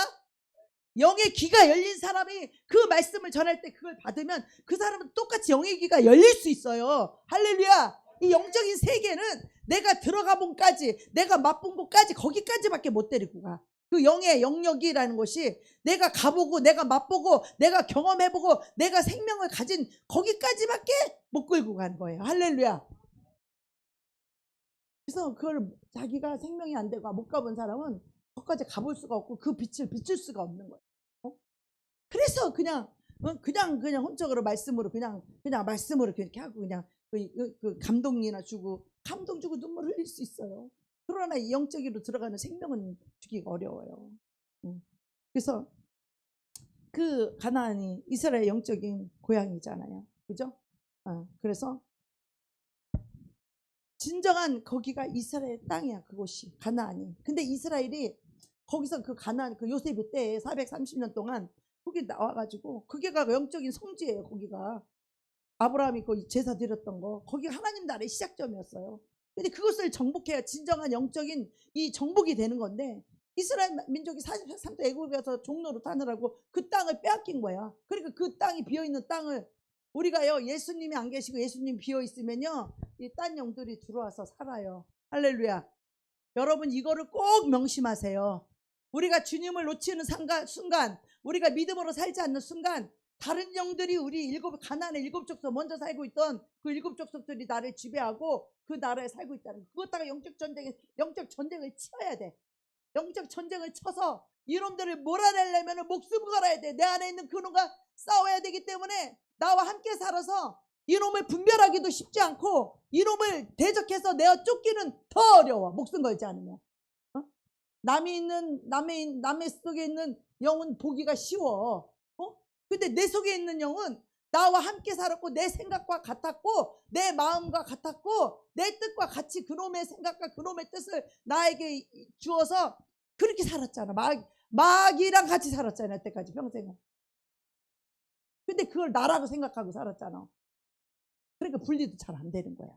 영의 귀가 열린 사람이 그 말씀을 전할 때 그걸 받으면 그 사람은 똑같이 영의 귀가 열릴 수 있어요. 할렐루야. 이 영적인 세계는 내가 들어가 본까지, 내가 맛본 곳까지, 거기까지밖에 못 데리고 가. 그 영의 영역이라는 것이 내가 가보고 내가 맛보고 내가 경험해보고 내가 생명을 가진 거기까지밖에 못 끌고 가는 거예요. 할렐루야. 그래서 그걸 자기가 생명이 안 되고 못 가본 사람은 거기까지 가볼 수가 없고 그 빛을 비출 수가 없는 거예요. 그래서 그냥 혼적으로 말씀으로 그냥 말씀으로 그렇게 하고 그냥 그 감동이나 주고 감동 주고 눈물 흘릴 수 있어요. 그러나 이 영적으로 들어가는 생명은 주기가 어려워요. 그래서 그 가나안이 이스라엘 영적인 고향이잖아요. 그죠? 그래서 진정한 거기가 이스라엘 땅이야. 그곳이 가나안이. 근데 이스라엘이 거기서 그 가나안 그 요셉의 때에 430년 동안 거기 나와가지고 그게가 영적인 성지예요. 거기가 아브라함이 그 제사 드렸던 거 거기가 하나님 나라의 시작점이었어요. 근데 그것을 정복해야 진정한 영적인 이 정복이 되는 건데 이스라엘 민족이 43대 애굽에서 종로로 타느라고 그 땅을 빼앗긴 거야. 그러니까 그 땅이 비어있는 땅을 우리가요 예수님이 안 계시고 예수님 비어있으면요 이 딴 영들이 들어와서 살아요. 할렐루야. 여러분 이거를 꼭 명심하세요. 우리가 주님을 놓치는 순간 우리가 믿음으로 살지 않는 순간 다른 영들이 우리 가나안의 7족속 먼저 살고 있던 그 7족속들이 나를 지배하고 그 나라에 살고 있다는 거. 그것다가 영적 전쟁을 치어야 돼. 영적 전쟁을 쳐서 이놈들을 몰아내려면 목숨 걸어야 돼. 내 안에 있는 그놈과 싸워야 되기 때문에 나와 함께 살아서 이놈을 분별하기도 쉽지 않고 이놈을 대적해서 내어 쫓기는 더 어려워. 목숨 걸지 않으면. 남의 속에 있는 영은 보기가 쉬워. 근데 내 속에 있는 영은 나와 함께 살았고 내 생각과 같았고 내 마음과 같았고 내 뜻과 같이 그놈의 생각과 그놈의 뜻을 나에게 주어서 그렇게 살았잖아. 마귀랑 같이 살았잖아. 이때까지 평생을. 근데 그걸 나라고 생각하고 살았잖아. 그러니까 분리도 잘 안 되는 거야.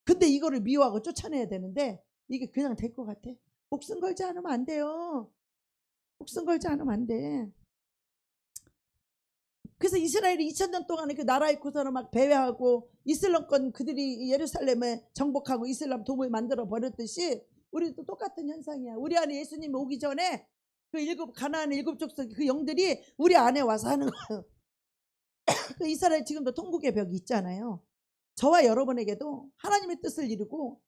근데 이거를 미워하고 쫓아내야 되는데 이게 그냥 될 것 같아. 목숨 걸지 않으면 안 돼요. 목숨 걸지 않으면 안 돼. 그래서 이스라엘이 2000년 동안에 그 나라의 구설을 막 배회하고 이슬람권 그들이 예루살렘에 정복하고 이슬람 도움을 만들어 버렸듯이 우리도 똑같은 현상이야. 우리 안에 예수님이 오기 전에 그 가나안의 7족속 그 영들이 우리 안에 와서 하는 거예요. 그 이스라엘 지금도 통곡의 벽이 있잖아요. 저와 여러분에게도 하나님의 뜻을 이루고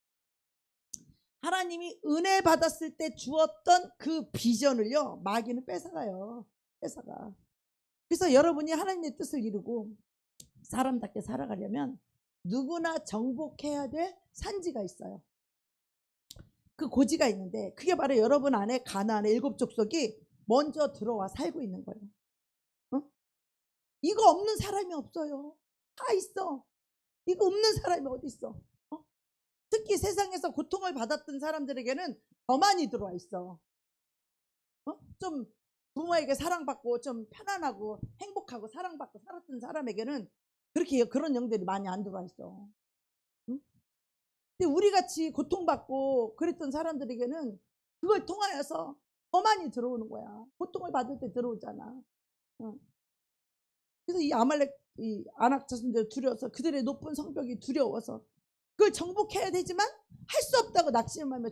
하나님이 은혜 받았을 때 주었던 그 비전을요 마귀는 뺏어가요. 뺏어가. 그래서 여러분이 하나님의 뜻을 이루고 사람답게 살아가려면 누구나 정복해야 될 산지가 있어요. 그 고지가 있는데 그게 바로 여러분 안에 가나안의 7족속이 먼저 들어와 살고 있는 거예요. 이거 없는 사람이 없어요. 다 있어. 이거 없는 사람이 어디 있어. 특히 세상에서 고통을 받았던 사람들에게는 더 많이 들어와 있어. 좀 부모에게 사랑받고 좀 편안하고 행복하고 사랑받고 살았던 사람에게는 그런 영들이 많이 안 들어와 있어. 근데 우리같이 고통받고 그랬던 사람들에게는 그걸 통하여서 더 많이 들어오는 거야. 고통을 받을 때 들어오잖아. 그래서 이 아말렉 이 아낙 자손들 두려워서 그들의 높은 성벽이 두려워서 그걸 정복해야 되지만 할 수 없다고 낙심하며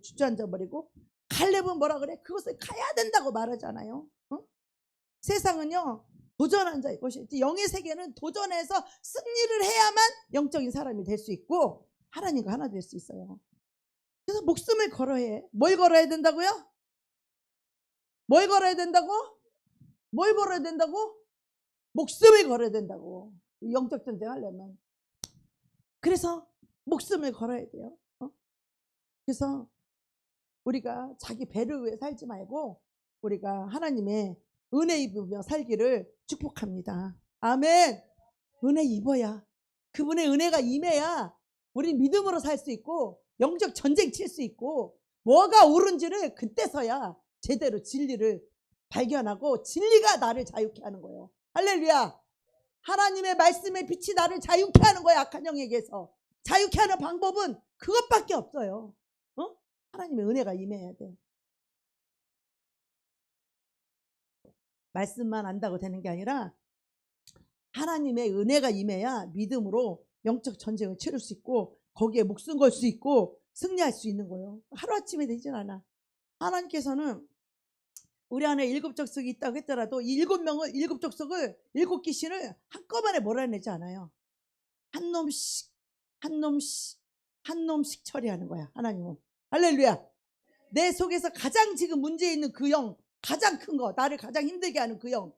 주저앉아버리고 갈렙은 뭐라 그래? 그것을 가야 된다고 말하잖아요. 세상은요 도전한 자의 것이지 영의 세계는 도전해서 승리를 해야만 영적인 사람이 될 수 있고 하나님과 하나 될 수 있어요. 그래서 목숨을 걸어야 해. 뭘 걸어야 된다고요? 뭘 걸어야 된다고? 뭘 걸어야 된다고? 목숨을 걸어야 된다고. 영적 전쟁 하려면. 그래서 목숨을 걸어야 돼요. 그래서 우리가 자기 배를 위해 살지 말고 우리가 하나님의 은혜 입으며 살기를 축복합니다. 아멘. 은혜 입어야 그분의 은혜가 임해야 우리 믿음으로 살 수 있고 영적 전쟁 칠 수 있고 뭐가 옳은지를 그때서야 제대로 진리를 발견하고 진리가 나를 자유케 하는 거예요. 할렐루야. 하나님의 말씀의 빛이 나를 자유케 하는 거야. 악한 영에게서 자유케 하는 방법은 그것밖에 없어요. 하나님의 은혜가 임해야 돼. 말씀만 안다고 되는 게 아니라 하나님의 은혜가 임해야 믿음으로 영적 전쟁을 치를 수 있고 거기에 목숨 걸 수 있고 승리할 수 있는 거예요. 하루아침에 되진 않아. 하나님께서는 우리 안에 7족속이 있다고 했더라도 이 7족속을 7귀신을 한꺼번에 몰아내지 않아요. 한 놈씩 처리하는 거야. 하나님은. 할렐루야. 내 속에서 가장 지금 문제 있는 그 영, 가장 큰 거, 나를 가장 힘들게 하는 그 영,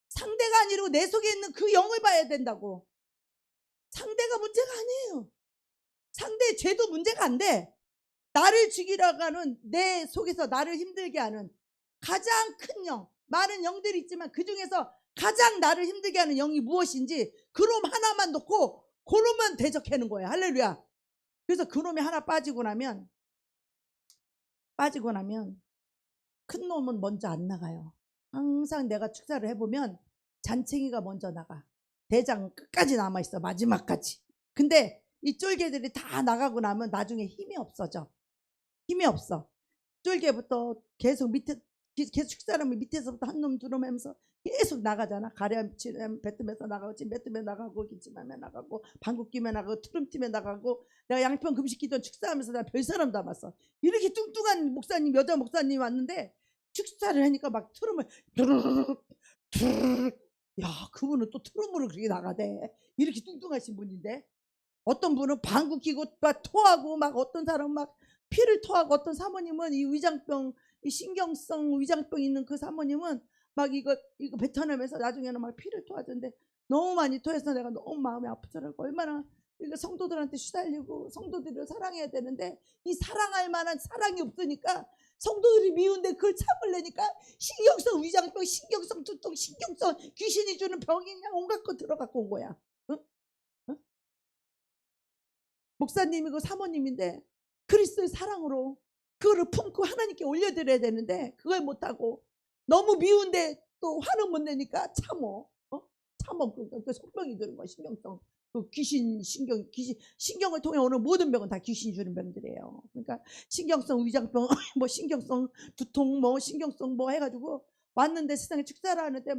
상대가 아니고 내 속에 있는 그 영을 봐야 된다고. 상대가 문제가 아니에요. 상대의 죄도 문제가 안 돼. 나를 죽이려고 하는, 내 속에서 나를 힘들게 하는 가장 큰 영, 많은 영들이 있지만 그 중에서 가장 나를 힘들게 하는 영이 무엇인지 그놈 하나만 놓고 그놈만 대적하는 거예요. 할렐루야. 그래서 그놈이 하나 빠지고 나면 큰 놈은 먼저 안 나가요. 항상 내가 축사를 해보면 잔챙이가 먼저 나가. 대장 끝까지 남아있어. 마지막까지. 근데 이 쫄개들이 다 나가고 나면 나중에 힘이 없어져. 힘이 없어. 쫄개부터 계속 밑에, 계속 축사하면 밑에서부터 한 놈 두 놈 하면서 계속 나가잖아. 가렴 뱉으면서 나가고, 찜 뱉으면 나가고, 기침하면 나가고, 방귀 끼면 나가고, 투름 뛰면 나가고. 내가 양평 금식기도 축사하면서 내가 별사람 담았어. 이렇게 뚱뚱한 목사님, 여자 목사님 왔는데 축사를 하니까 막 트름을 야, 그분은 또 트름으로 그렇게 나가대. 이렇게 뚱뚱하신 분인데. 어떤 분은 방귀 끼고 막 토하고, 막 어떤 사람은 막 피를 토하고, 어떤 사모님은 이 위장병, 이 신경성 위장병 있는 그 사모님은 막 이거 뱉어내면서 나중에는 막 피를 토하던데, 너무 많이 토해서 내가 너무 마음이 아프더라고. 얼마나 이거 성도들한테 시달리고 성도들을 사랑해야 되는데 이 사랑할 만한 사랑이 없으니까 성도들이 미운데 그걸 참으려니까 신경성 위장병, 신경성 두통, 신경성 귀신이 주는 병이냐 온갖 거 들어갖고 온 거야. 응? 응? 목사님이고 사모님인데 그리스도의 사랑으로 그거를 품고 하나님께 올려드려야 되는데 그걸 못하고 너무 미운데 또 화는 못 내니까 참어. 참어. 그 속병이 드는 거야. 신경성. 그 신경을 통해 오는 모든 병은 다 귀신이 주는 병들이에요. 그러니까 신경성 위장병, 뭐 신경성 두통, 뭐 신경성 뭐 해가지고 왔는데 세상에 축사를 하는데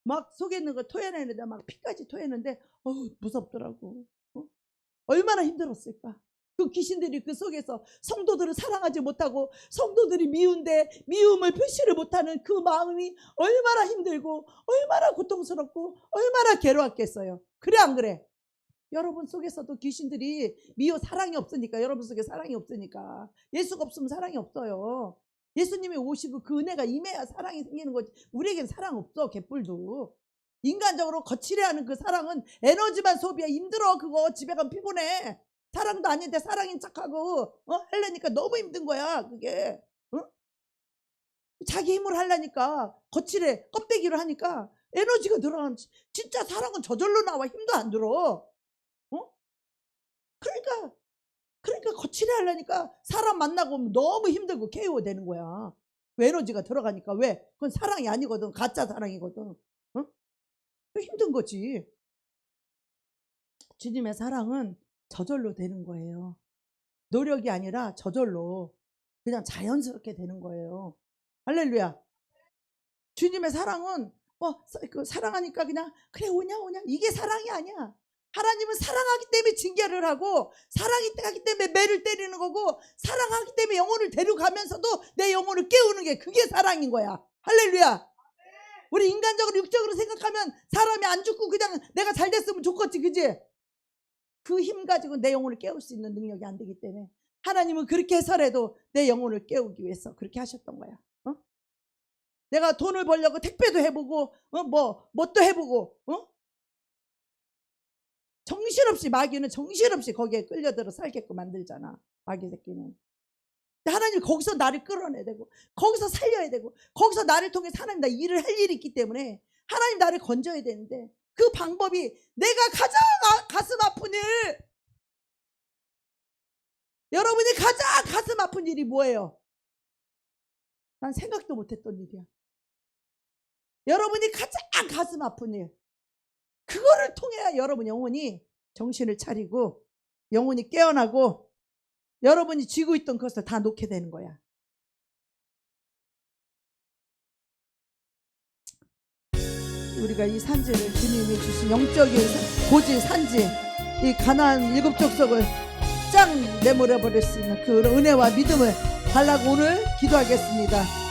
막 속에 있는 거 토해내는데 막 피까지 토해내는데 무섭더라고. 얼마나 힘들었을까. 그 귀신들이 그 속에서 성도들을 사랑하지 못하고 성도들이 미운데 미움을 표시를 못하는 그 마음이 얼마나 힘들고 얼마나 고통스럽고 얼마나 괴로웠겠어요. 그래 안 그래? 여러분 속에서도 귀신들이 미워, 사랑이 없으니까. 여러분 속에 사랑이 없으니까. 예수가 없으면 사랑이 없어요. 예수님이 오시고 그 은혜가 임해야 사랑이 생기는 거지. 우리에겐 사랑 없어. 개뿔도. 인간적으로 거칠해하는 그 사랑은 에너지만 소비해. 힘들어. 그거 집에 가면 피곤해. 사랑도 아닌데 사랑인 척하고 하려니까 너무 힘든 거야. 그게. 자기 힘으로 하려니까 거칠해. 껍데기로 하니까 에너지가 들어가면 진짜 사랑은 저절로 나와. 힘도 안 들어. 그러니까 거칠해 하려니까 사람 만나고 너무 힘들고 KO 되는 거야. 에너지가 들어가니까. 왜? 그건 사랑이 아니거든. 가짜 사랑이거든. 힘든 거지. 주님의 사랑은 저절로 되는 거예요. 노력이 아니라 저절로 그냥 자연스럽게 되는 거예요. 할렐루야. 주님의 사랑은 사랑하니까 그냥 그래 오냐 이게 사랑이 아니야. 하나님은 사랑하기 때문에 징계를 하고 사랑하기 때문에 매를 때리는 거고 사랑하기 때문에 영혼을 데려가면서도 내 영혼을 깨우는 게 그게 사랑인 거야. 할렐루야. 우리 인간적으로 육적으로 생각하면 사람이 안 죽고 그냥 내가 잘 됐으면 좋겠지. 그지? 그 힘 가지고 내 영혼을 깨울 수 있는 능력이 안 되기 때문에 하나님은 그렇게 해서라도 내 영혼을 깨우기 위해서 그렇게 하셨던 거야. 내가 돈을 벌려고 택배도 해보고 뭣도 해보고 정신없이 마귀는 정신없이 거기에 끌려들어 살게끔 만들잖아. 마귀 새끼는. 하나님 거기서 나를 끌어내야 되고 거기서 살려야 되고 거기서 나를 통해서 하나님 나 일을 할 일이 있기 때문에 하나님 나를 건져야 되는데 그 방법이 내가 가장 가슴 아픈 일, 여러분이 가장 가슴 아픈 일이 뭐예요? 난 생각도 못했던 일이야. 여러분이 가장 가슴 아픈 일, 그거를 통해야 여러분 영혼이 정신을 차리고 영혼이 깨어나고 여러분이 쥐고 있던 것을 다 놓게 되는 거야. 우리가 이 산지를 주님이 주신 영적인 고지 산지, 이 가나안 7 족속을 짱 내몰아 버릴 수 있는 그 은혜와 믿음을 달라고 오늘 기도하겠습니다.